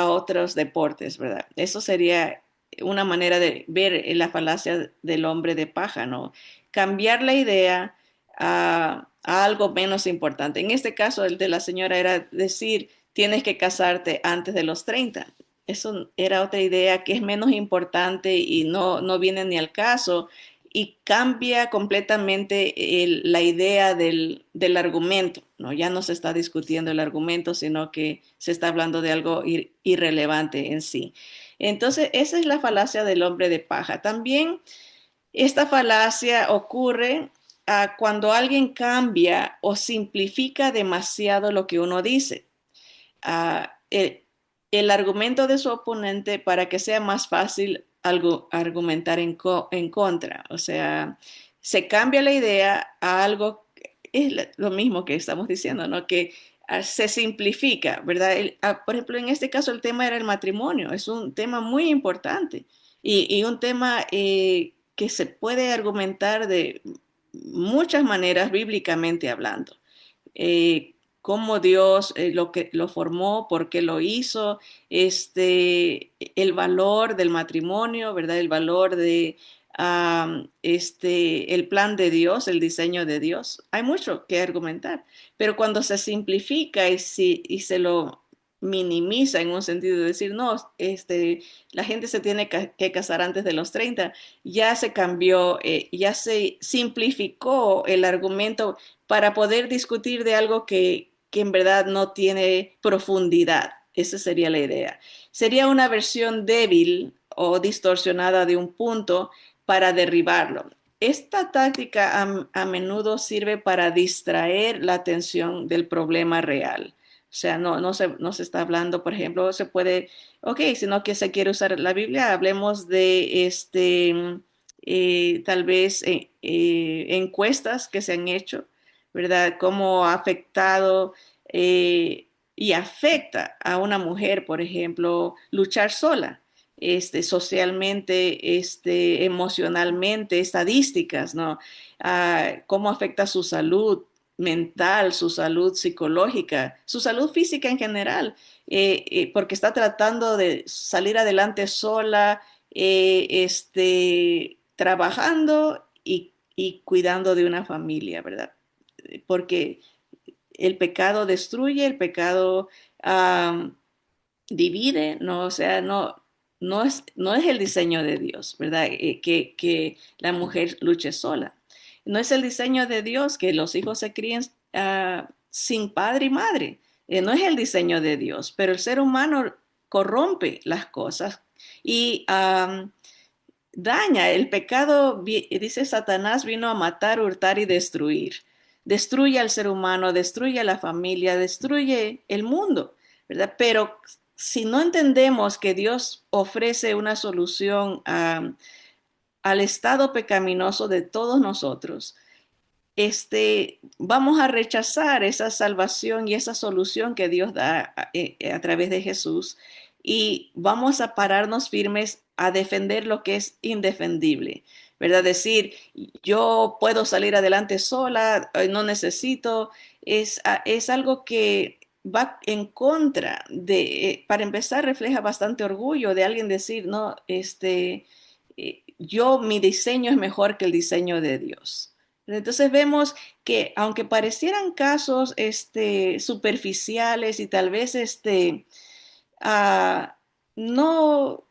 otros deportes, ¿verdad? Eso sería una manera de ver la falacia del hombre de paja, ¿no? Cambiar la idea a algo menos importante. En este caso, el de la señora era decir, tienes que casarte antes de los 30. Eso era otra idea que es menos importante y no viene ni al caso y cambia completamente la idea del argumento, ¿no? Ya no se está discutiendo el argumento, sino que se está hablando de algo irrelevante en sí. Entonces, esa es la falacia del hombre de paja. También esta falacia ocurre cuando alguien cambia o simplifica demasiado lo que uno dice. Ah, el argumento de su oponente para que sea más fácil argumentar en contra. O sea, se cambia la idea a algo, es lo mismo que estamos diciendo, ¿no? Que se simplifica, ¿verdad? Por ejemplo, en este caso el tema era el matrimonio, es un tema muy importante y un tema que se puede argumentar de muchas maneras bíblicamente hablando. Cómo Dios lo formó, por qué lo hizo, el valor del matrimonio, ¿verdad? El valor de el plan de Dios, el diseño de Dios. Hay mucho que argumentar, pero cuando se simplifica y se lo minimiza en un sentido de decir, no, la gente se tiene que casar antes de los 30, ya se cambió, ya se simplificó el argumento para poder discutir de algo que en verdad no tiene profundidad. Esa sería la idea. Sería una versión débil o distorsionada de un punto para derribarlo. Esta táctica a menudo sirve para distraer la atención del problema real. O sea, no se está hablando, por ejemplo, se puede, ok, si no que se quiere usar la Biblia, hablemos de tal vez encuestas que se han hecho, ¿verdad? Cómo ha afectado y afecta a una mujer, por ejemplo, luchar sola, socialmente, emocionalmente, estadísticas, ¿no? Cómo afecta su salud mental, su salud psicológica, su salud física en general, porque está tratando de salir adelante sola, trabajando y cuidando de una familia, ¿verdad? Porque el pecado destruye, el pecado um, divide, ¿no? O sea, no es el diseño de Dios, ¿verdad? Que la mujer luche sola. No es el diseño de Dios que los hijos se críen sin padre y madre. No es el diseño de Dios, pero el ser humano corrompe las cosas y daña. El pecado, dice Satanás, vino a matar, hurtar y destruir. Destruye al ser humano, destruye a la familia, destruye el mundo, ¿verdad? Pero si no entendemos que Dios ofrece una solución al estado pecaminoso de todos nosotros, vamos a rechazar esa salvación y esa solución que Dios da a través de Jesús y vamos a pararnos firmes a defender lo que es indefendible, ¿verdad? Decir, yo puedo salir adelante sola, no necesito, es algo que va en contra para empezar, refleja bastante orgullo de alguien decir, no, mi diseño es mejor que el diseño de Dios. Entonces vemos que aunque parecieran casos superficiales y tal vez ah, no,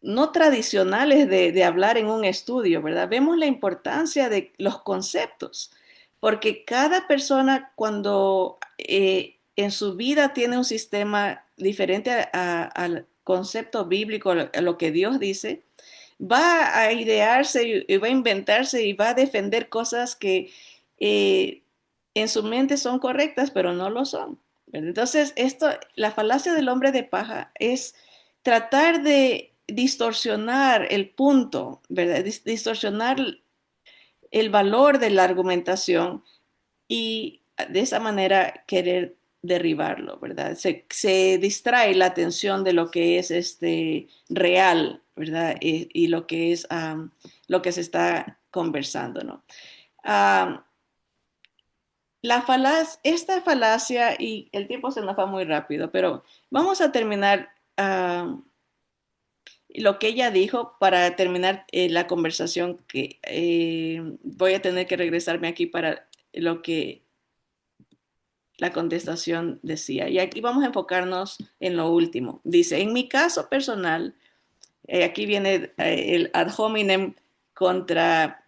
no tradicionales de hablar en un estudio, ¿verdad? Vemos la importancia de los conceptos, porque cada persona cuando en su vida tiene un sistema diferente al concepto bíblico, a lo que Dios dice, va a idearse y va a inventarse y va a defender cosas que eh, en su mente son correctas, pero no lo son. Entonces, la falacia del hombre de paja es tratar de distorsionar el punto, ¿verdad? Distorsionar el valor de la argumentación y de esa manera querer derribarlo, ¿verdad? Se distrae la atención de lo que es real, ¿verdad? Y lo que es lo que se está conversando, ¿no? Um, esta falacia, y el tiempo se nos va muy rápido, pero vamos a terminar lo que ella dijo para terminar la conversación que voy a tener que regresarme aquí para lo que la contestación decía. Y aquí vamos a enfocarnos en lo último. Dice, en mi caso personal, aquí viene el ad hominem contra,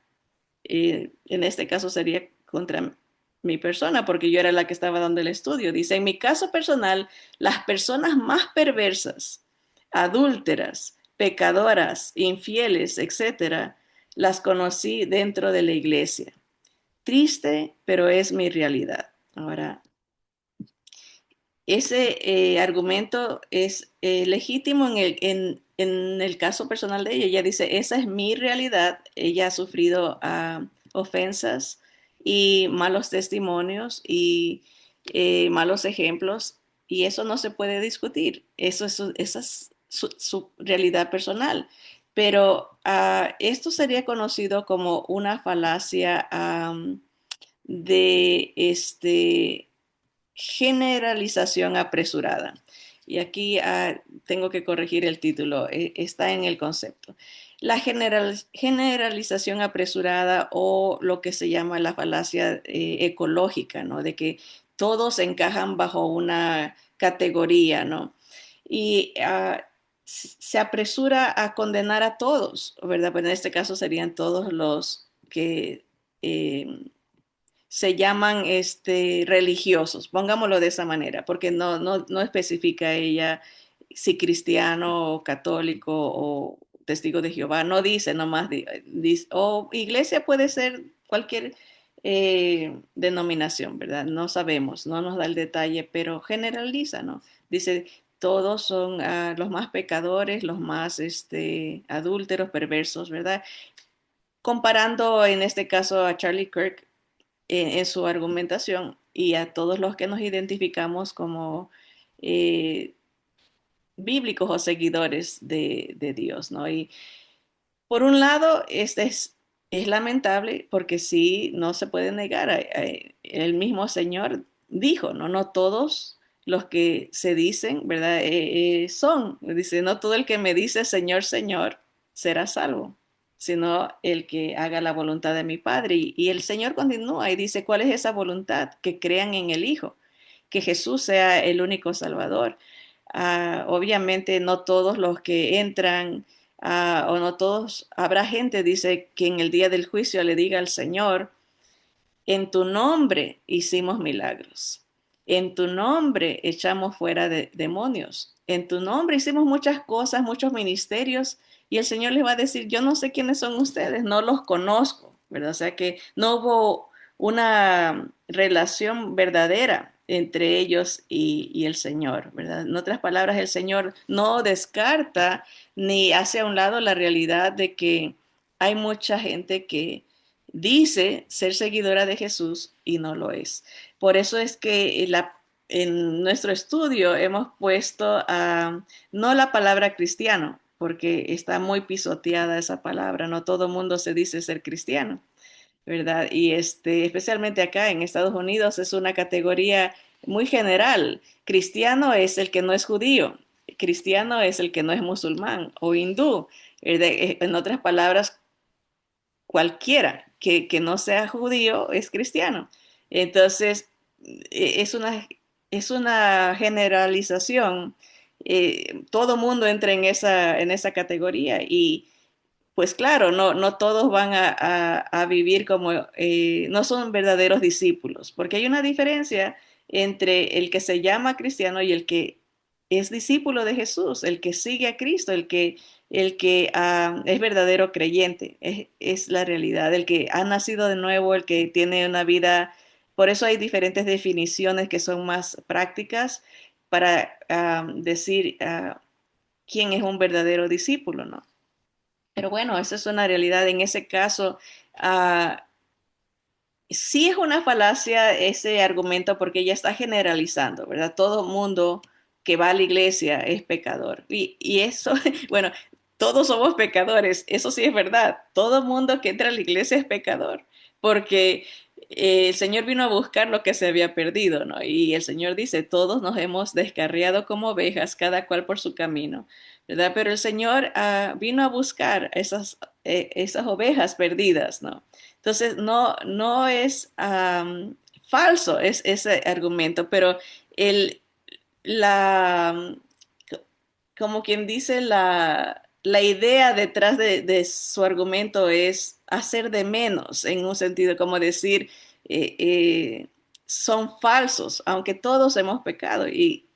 en este caso sería contra mi persona, porque yo era la que estaba dando el estudio. Dice, en mi caso personal, las personas más perversas, adúlteras, pecadoras, infieles, etcétera, las conocí dentro de la iglesia. Triste, pero es mi realidad. Ahora, ese argumento es legítimo en el caso personal de ella. Ella dice, esa es mi realidad. Ella ha sufrido ofensas y malos testimonios y malos ejemplos y eso no se puede discutir. Esa es su realidad personal. Pero esto sería conocido como una falacia de generalización apresurada. Y aquí tengo que corregir el título, está en el concepto. La generalización apresurada o lo que se llama la falacia ecológica, ¿no? De que todos encajan bajo una categoría, ¿no? Y se apresura a condenar a todos, ¿verdad? Pues en este caso serían todos los que se llaman religiosos, pongámoslo de esa manera, porque no especifica ella si cristiano o católico o testigo de Jehová, no dice nomás, dice, o iglesia puede ser cualquier denominación, ¿verdad? No sabemos, no nos da el detalle, pero generaliza, ¿no? Dice, todos son los más pecadores, los más adúlteros, perversos, ¿verdad? Comparando en este caso a Charlie Kirk en su argumentación y a todos los que nos identificamos como eh, bíblicos o seguidores de Dios, ¿no? Y por un lado, es lamentable porque sí, no se puede negar, el mismo Señor dijo, ¿no? No todos los que se dicen, ¿verdad? Dice, no todo el que me dice Señor, Señor, será salvo, sino el que haga la voluntad de mi Padre. Y el Señor continúa y dice, ¿cuál es esa voluntad? Que crean en el Hijo, que Jesús sea el único Salvador. Obviamente no todos los que entran o no todos, habrá gente, dice, que en el día del juicio le diga al Señor, en tu nombre hicimos milagros, en tu nombre echamos fuera de demonios, en tu nombre hicimos muchas cosas, muchos ministerios, y el Señor les va a decir, yo no sé quiénes son ustedes, no los conozco, ¿verdad? O sea que no hubo una relación verdadera entre ellos y el Señor, ¿verdad? En otras palabras, el Señor no descarta ni hace a un lado la realidad de que hay mucha gente que dice ser seguidora de Jesús y no lo es. Por eso es que en nuestro estudio hemos puesto no la palabra cristiano, porque está muy pisoteada esa palabra, no todo mundo se dice ser cristiano, ¿verdad? Y especialmente acá en Estados Unidos es una categoría muy general. Cristiano es el que no es judío, cristiano es el que no es musulmán o hindú. En otras palabras, cualquiera que no sea judío es cristiano. Entonces, es es una generalización. Todo mundo entra en esa categoría y pues claro, no todos van a vivir como, no son verdaderos discípulos, porque hay una diferencia entre el que se llama cristiano y el que es discípulo de Jesús, el que sigue a Cristo, el que es verdadero creyente, es la realidad, el que ha nacido de nuevo, el que tiene una vida, por eso hay diferentes definiciones que son más prácticas para decir quién es un verdadero discípulo, ¿no? Pero bueno, esa es una realidad. En ese caso, uh, sí es una falacia ese argumento porque ella está generalizando, ¿verdad? Todo mundo que va a la iglesia es pecador. Y eso, bueno, todos somos pecadores, eso sí es verdad. Todo mundo que entra a la iglesia es pecador, porque el Señor vino a buscar lo que se había perdido, ¿no? Y el Señor dice, todos nos hemos descarriado como ovejas, cada cual por su camino, ¿verdad? Pero el Señor vino a buscar esas ovejas perdidas, ¿no? Entonces, no es falso ese argumento, pero el, la, como quien dice, la idea detrás de su argumento es hacer de menos, en un sentido como decir, eh, eh, son falsos, aunque todos hemos pecado y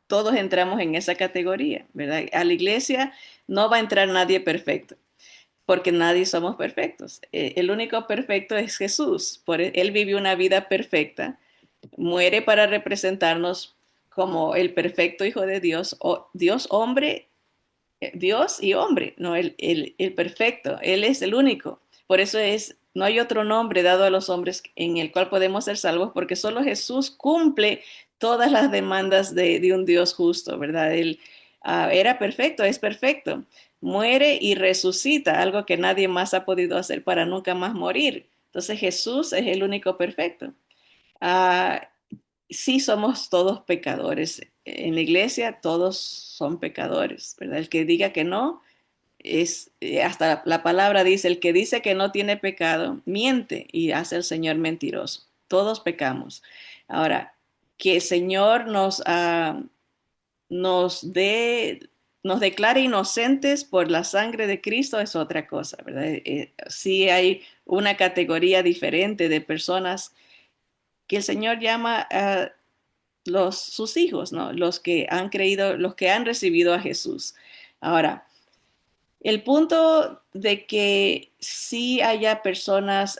todos entramos en esa categoría, ¿verdad? A la iglesia no va a entrar nadie perfecto porque nadie somos perfectos. El único perfecto es Jesús. Él vivió una vida perfecta, muere para representarnos como el perfecto Hijo de Dios, o Dios hombre, Dios y hombre, no el perfecto. Él es el único. Por eso no hay otro nombre dado a los hombres en el cual podemos ser salvos, porque solo Jesús cumple todas las demandas de un Dios justo, ¿verdad? Él era perfecto, es perfecto. Muere y resucita, algo que nadie más ha podido hacer para nunca más morir. Entonces Jesús es el único perfecto. Ah, sí somos todos pecadores. En la iglesia todos son pecadores, ¿verdad? El que diga que no, hasta la palabra dice, el que dice que no tiene pecado, miente y hace al Señor mentiroso. Todos pecamos. Ahora, que el Señor nos dé, nos declare inocentes por la sangre de Cristo es otra cosa, ¿verdad? Sí hay una categoría diferente de personas que el Señor llama a sus hijos, ¿no? Los que han creído, los que han recibido a Jesús. Ahora, el punto de que sí haya personas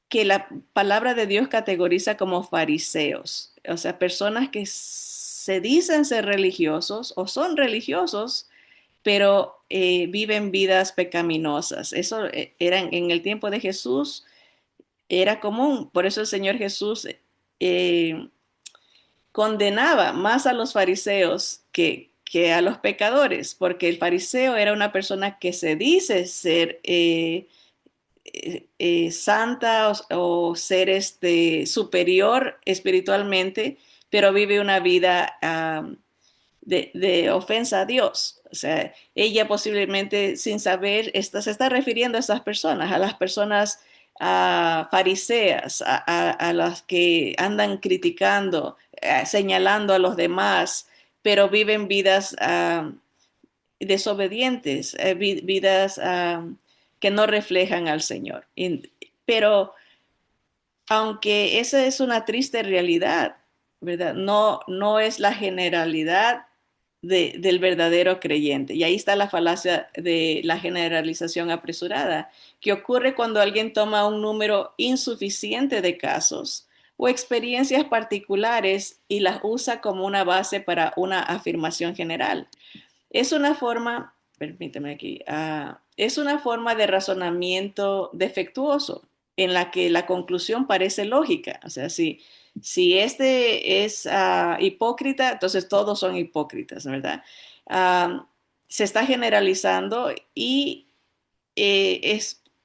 que la palabra de Dios categoriza como fariseos, o sea, personas que se dicen ser religiosos o son religiosos, pero viven vidas pecaminosas. Eso era en el tiempo de Jesús, era común. Por eso el Señor Jesús eh, condenaba más a los fariseos que a los pecadores, porque el fariseo era una persona que se dice ser santa o ser superior espiritualmente, pero vive una vida de ofensa a Dios. O sea, ella posiblemente sin saber se está refiriendo a las personas fariseas, a las que andan criticando, señalando a los demás, pero viven vidas desobedientes, vidas que no reflejan al Señor. Pero aunque esa es una triste realidad, ¿verdad? No es la generalidad del verdadero creyente. Y ahí está la falacia de la generalización apresurada, que ocurre cuando alguien toma un número insuficiente de casos o experiencias particulares y las usa como una base para una afirmación general. Es una forma permíteme aquí, es una forma de razonamiento defectuoso en la que la conclusión parece lógica. O sea, si este es hipócrita, entonces todos son hipócritas, ¿verdad? Ah, Se está generalizando y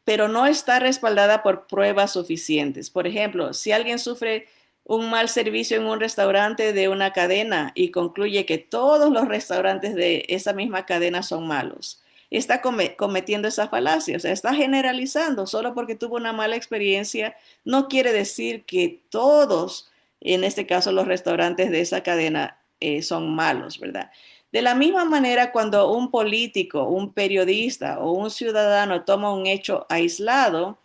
pero no está respaldada por pruebas suficientes. Por ejemplo, si alguien sufre un mal servicio en un restaurante de una cadena y concluye que todos los restaurantes de esa misma cadena son malos, está cometiendo esa falacia, o sea, está generalizando. Solo porque tuvo una mala experiencia, no quiere decir que todos, en este caso los restaurantes de esa cadena, son malos, ¿verdad? De la misma manera, cuando un político, un periodista o un ciudadano toma un hecho aislado,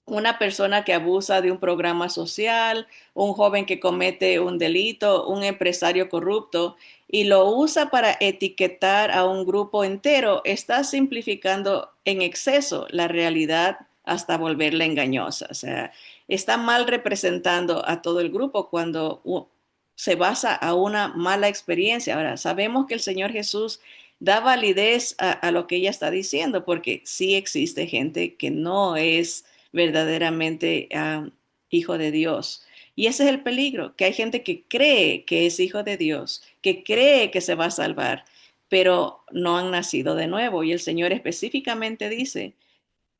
una persona que abusa de un programa social, un joven que comete un delito, un empresario corrupto, y lo usa para etiquetar a un grupo entero, está simplificando en exceso la realidad hasta volverla engañosa. O sea, está mal representando a todo el grupo cuando se basa a una mala experiencia. Ahora, sabemos que el Señor Jesús da validez a lo que ella está diciendo, porque sí existe gente que no es verdaderamente hijo de Dios. Y ese es el peligro, que hay gente que cree que es hijo de Dios, que cree que se va a salvar, pero no han nacido de nuevo. Y el Señor específicamente dice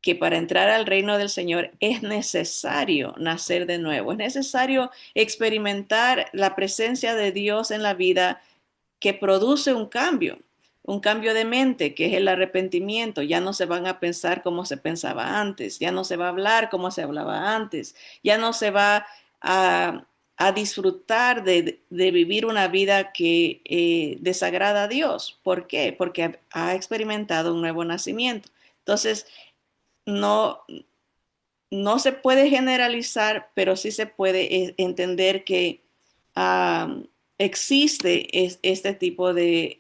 que para entrar al reino del Señor es necesario nacer de nuevo, es necesario experimentar la presencia de Dios en la vida que produce un cambio de mente, que es el arrepentimiento. Ya no se van a pensar como se pensaba antes, ya no se va a hablar como se hablaba antes, ya no se va a disfrutar de vivir una vida que desagrada a Dios. ¿Por qué? Porque ha experimentado un nuevo nacimiento. Entonces, no, no se puede generalizar, pero sí se puede entender que um, existe este tipo de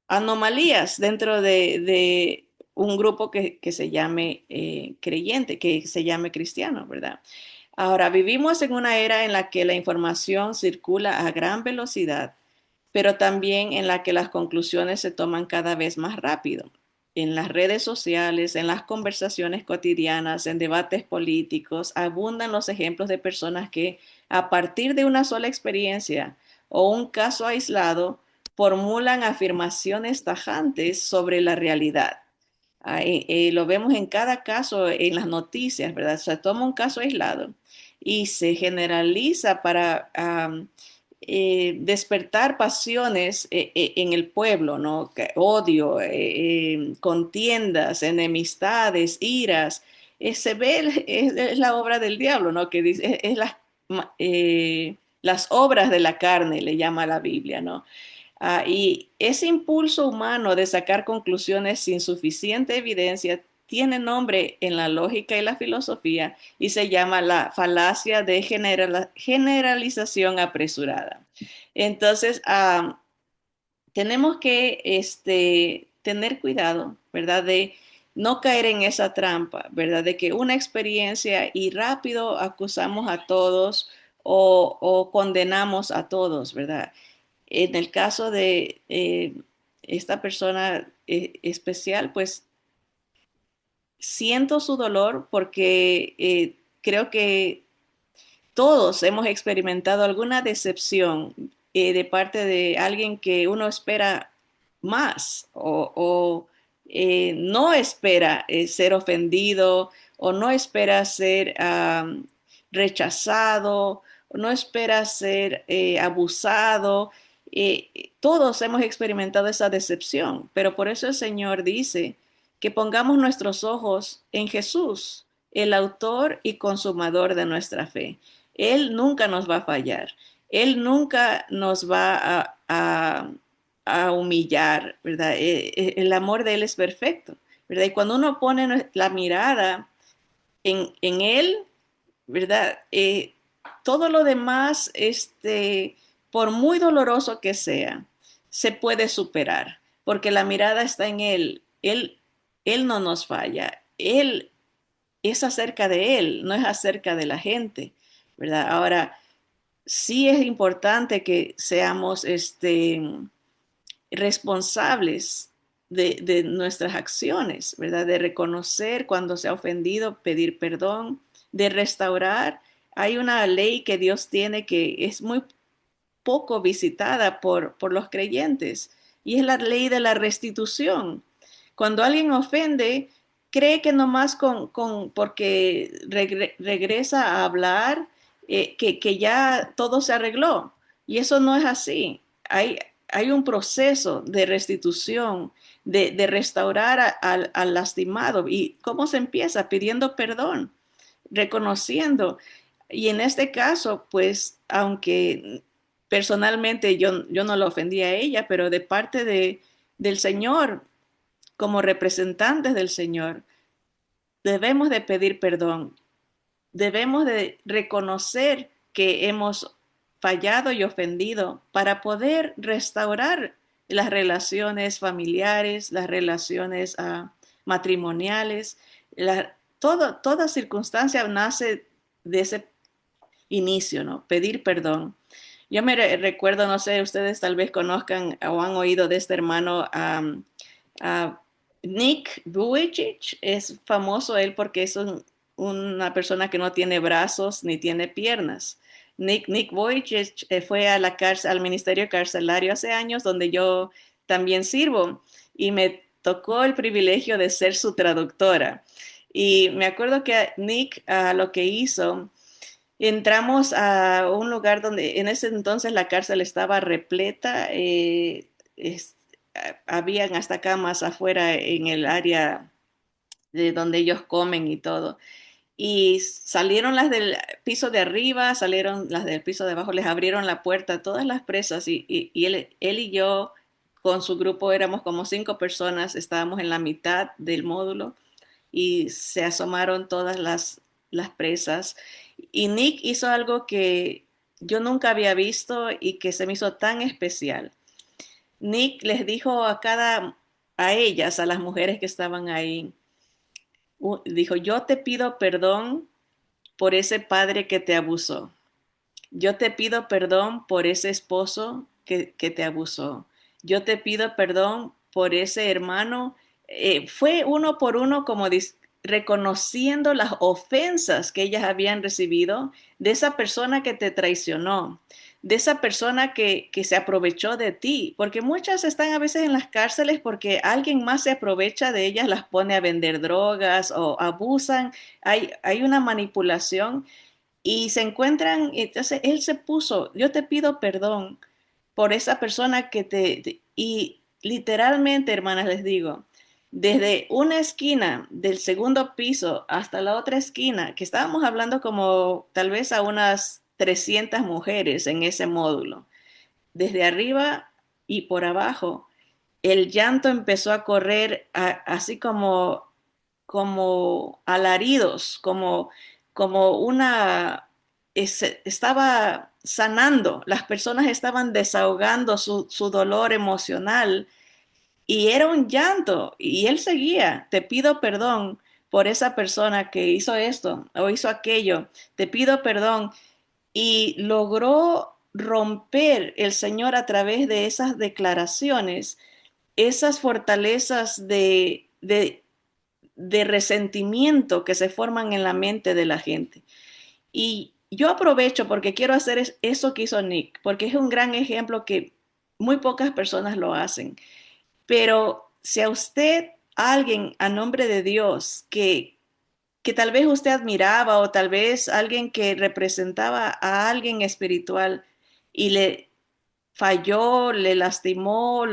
anomalías dentro de un grupo que se llame creyente, que se llame cristiano, ¿verdad? Ahora, vivimos en una era en la que la información circula a gran velocidad, pero también en la que las conclusiones se toman cada vez más rápido. En las redes sociales, en las conversaciones cotidianas, en debates políticos, abundan los ejemplos de personas que, a partir de una sola experiencia o un caso aislado, formulan afirmaciones tajantes sobre la realidad. Lo vemos en cada caso en las noticias, ¿verdad? Se toma un caso aislado y se generaliza para despertar pasiones en el pueblo, ¿no? Odio, contiendas, enemistades, iras. Se ve, es la obra del diablo, ¿no? Que dice, las obras de la carne, le llama la Biblia, ¿no? Y ese impulso humano de sacar conclusiones sin suficiente evidencia tiene nombre en la lógica y la filosofía y se llama la falacia de generalización apresurada. Entonces, tenemos que tener cuidado, ¿verdad? De no caer en esa trampa, ¿verdad? De que una experiencia y rápido acusamos a todos o condenamos a todos, ¿verdad? En el caso de esta persona especial, pues siento su dolor porque creo que todos hemos experimentado alguna decepción de parte de alguien que uno espera más o no espera ser ofendido o no espera ser rechazado o no espera ser abusado. Todos hemos experimentado esa decepción, pero por eso el Señor dice que pongamos nuestros ojos en Jesús, el autor y consumador de nuestra fe. Él nunca nos va a fallar. Él nunca nos va a humillar, ¿verdad? El amor de Él es perfecto, ¿verdad? Y cuando uno pone la mirada en Él, ¿verdad? Todo lo demás, por muy doloroso que sea, se puede superar, porque la mirada está en Él. Él no nos falla. Él es acerca de Él, no es acerca de la gente, ¿verdad? Ahora, sí es importante que seamos responsables de nuestras acciones, ¿verdad? De reconocer cuando se ha ofendido, pedir perdón, de restaurar. Hay una ley que Dios tiene que es muy poco visitada por los creyentes y es la ley de la restitución. Cuando alguien ofende, cree que nomás porque regresa a hablar, que ya todo se arregló. Y eso no es así. Hay un proceso de restitución, de restaurar al lastimado. ¿Y cómo se empieza? Pidiendo perdón, reconociendo. Y en este caso, pues, aunque personalmente yo no la ofendí a ella, pero de parte del Señor, como representantes del Señor, debemos de pedir perdón, debemos de reconocer que hemos fallado y ofendido para poder restaurar las relaciones familiares, las relaciones matrimoniales, toda circunstancia nace de ese inicio, ¿no? Pedir perdón. Yo recuerdo, no sé, ustedes tal vez conozcan o han oído de este hermano uh, Nick Vujicic. Es famoso él porque es una persona que no tiene brazos ni tiene piernas. Nick Vujicic fue a la cárcel, al ministerio carcelario hace años, donde yo también sirvo, y me tocó el privilegio de ser su traductora. Y me acuerdo que Nick lo que hizo, entramos a un lugar donde en ese entonces la cárcel estaba repleta, habían hasta camas afuera en el área de donde ellos comen y todo. Y salieron las del piso de arriba, salieron las del piso de abajo, les abrieron la puerta a todas las presas y él y yo con su grupo éramos como 5 personas, estábamos en la mitad del módulo y se asomaron todas las presas. Y Nick hizo algo que yo nunca había visto y que se me hizo tan especial. Nick les dijo a ellas, a las mujeres que estaban ahí, dijo, yo te pido perdón por ese padre que te abusó. Yo te pido perdón por ese esposo que te abusó. Yo te pido perdón por ese hermano. Fue uno por uno como reconociendo las ofensas que ellas habían recibido de esa persona que te traicionó, de esa persona que se aprovechó de ti, porque muchas están a veces en las cárceles porque alguien más se aprovecha de ellas, las pone a vender drogas o abusan, hay una manipulación y se encuentran, entonces él se puso, yo te pido perdón por esa persona y literalmente, hermanas, les digo, desde una esquina del segundo piso hasta la otra esquina, que estábamos hablando como tal vez a unas 300 mujeres en ese módulo, desde arriba y por abajo, el llanto empezó a correr así como alaridos, como estaba sanando, las personas estaban desahogando su dolor emocional y era un llanto y él seguía, te pido perdón por esa persona que hizo esto o hizo aquello, te pido perdón y logró romper el Señor a través de esas declaraciones, esas fortalezas de resentimiento que se forman en la mente de la gente. Y yo aprovecho porque quiero hacer eso que hizo Nick, porque es un gran ejemplo que muy pocas personas lo hacen. Pero si a usted, alguien a nombre de Dios, que tal vez usted admiraba o tal vez alguien que representaba a alguien espiritual y le falló, le lastimó,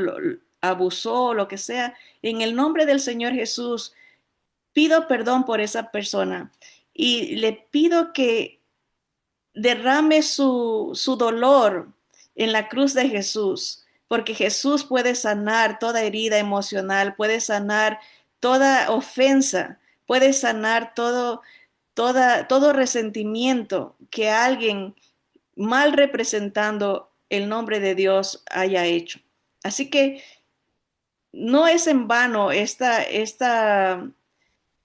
abusó, lo que sea, en el nombre del Señor Jesús, pido perdón por esa persona y le pido que derrame su dolor en la cruz de Jesús, porque Jesús puede sanar toda herida emocional, puede sanar toda ofensa, puede sanar todo resentimiento que alguien mal representando el nombre de Dios haya hecho. Así que no es en vano esta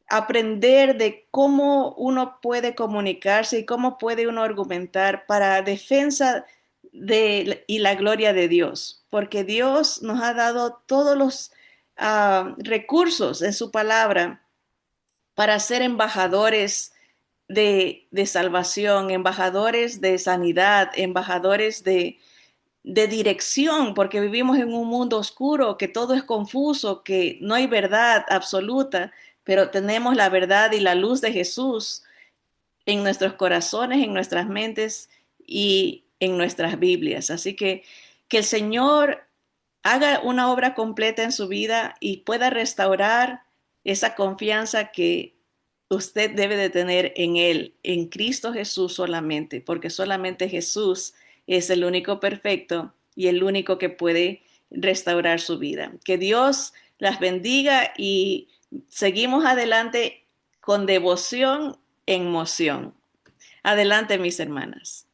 aprender de cómo uno puede comunicarse y cómo puede uno argumentar para defensa y la gloria de Dios, porque Dios nos ha dado todos recursos en su palabra para ser embajadores de salvación, embajadores de sanidad, embajadores de dirección, porque vivimos en un mundo oscuro, que todo es confuso, que no hay verdad absoluta, pero tenemos la verdad y la luz de Jesús en nuestros corazones, en nuestras mentes y en nuestras Biblias. Así que el Señor haga una obra completa en su vida y pueda restaurar esa confianza que usted debe de tener en Él, en Cristo Jesús solamente, porque solamente Jesús es el único perfecto y el único que puede restaurar su vida. Que Dios las bendiga y seguimos adelante con devoción en moción. Adelante, mis hermanas.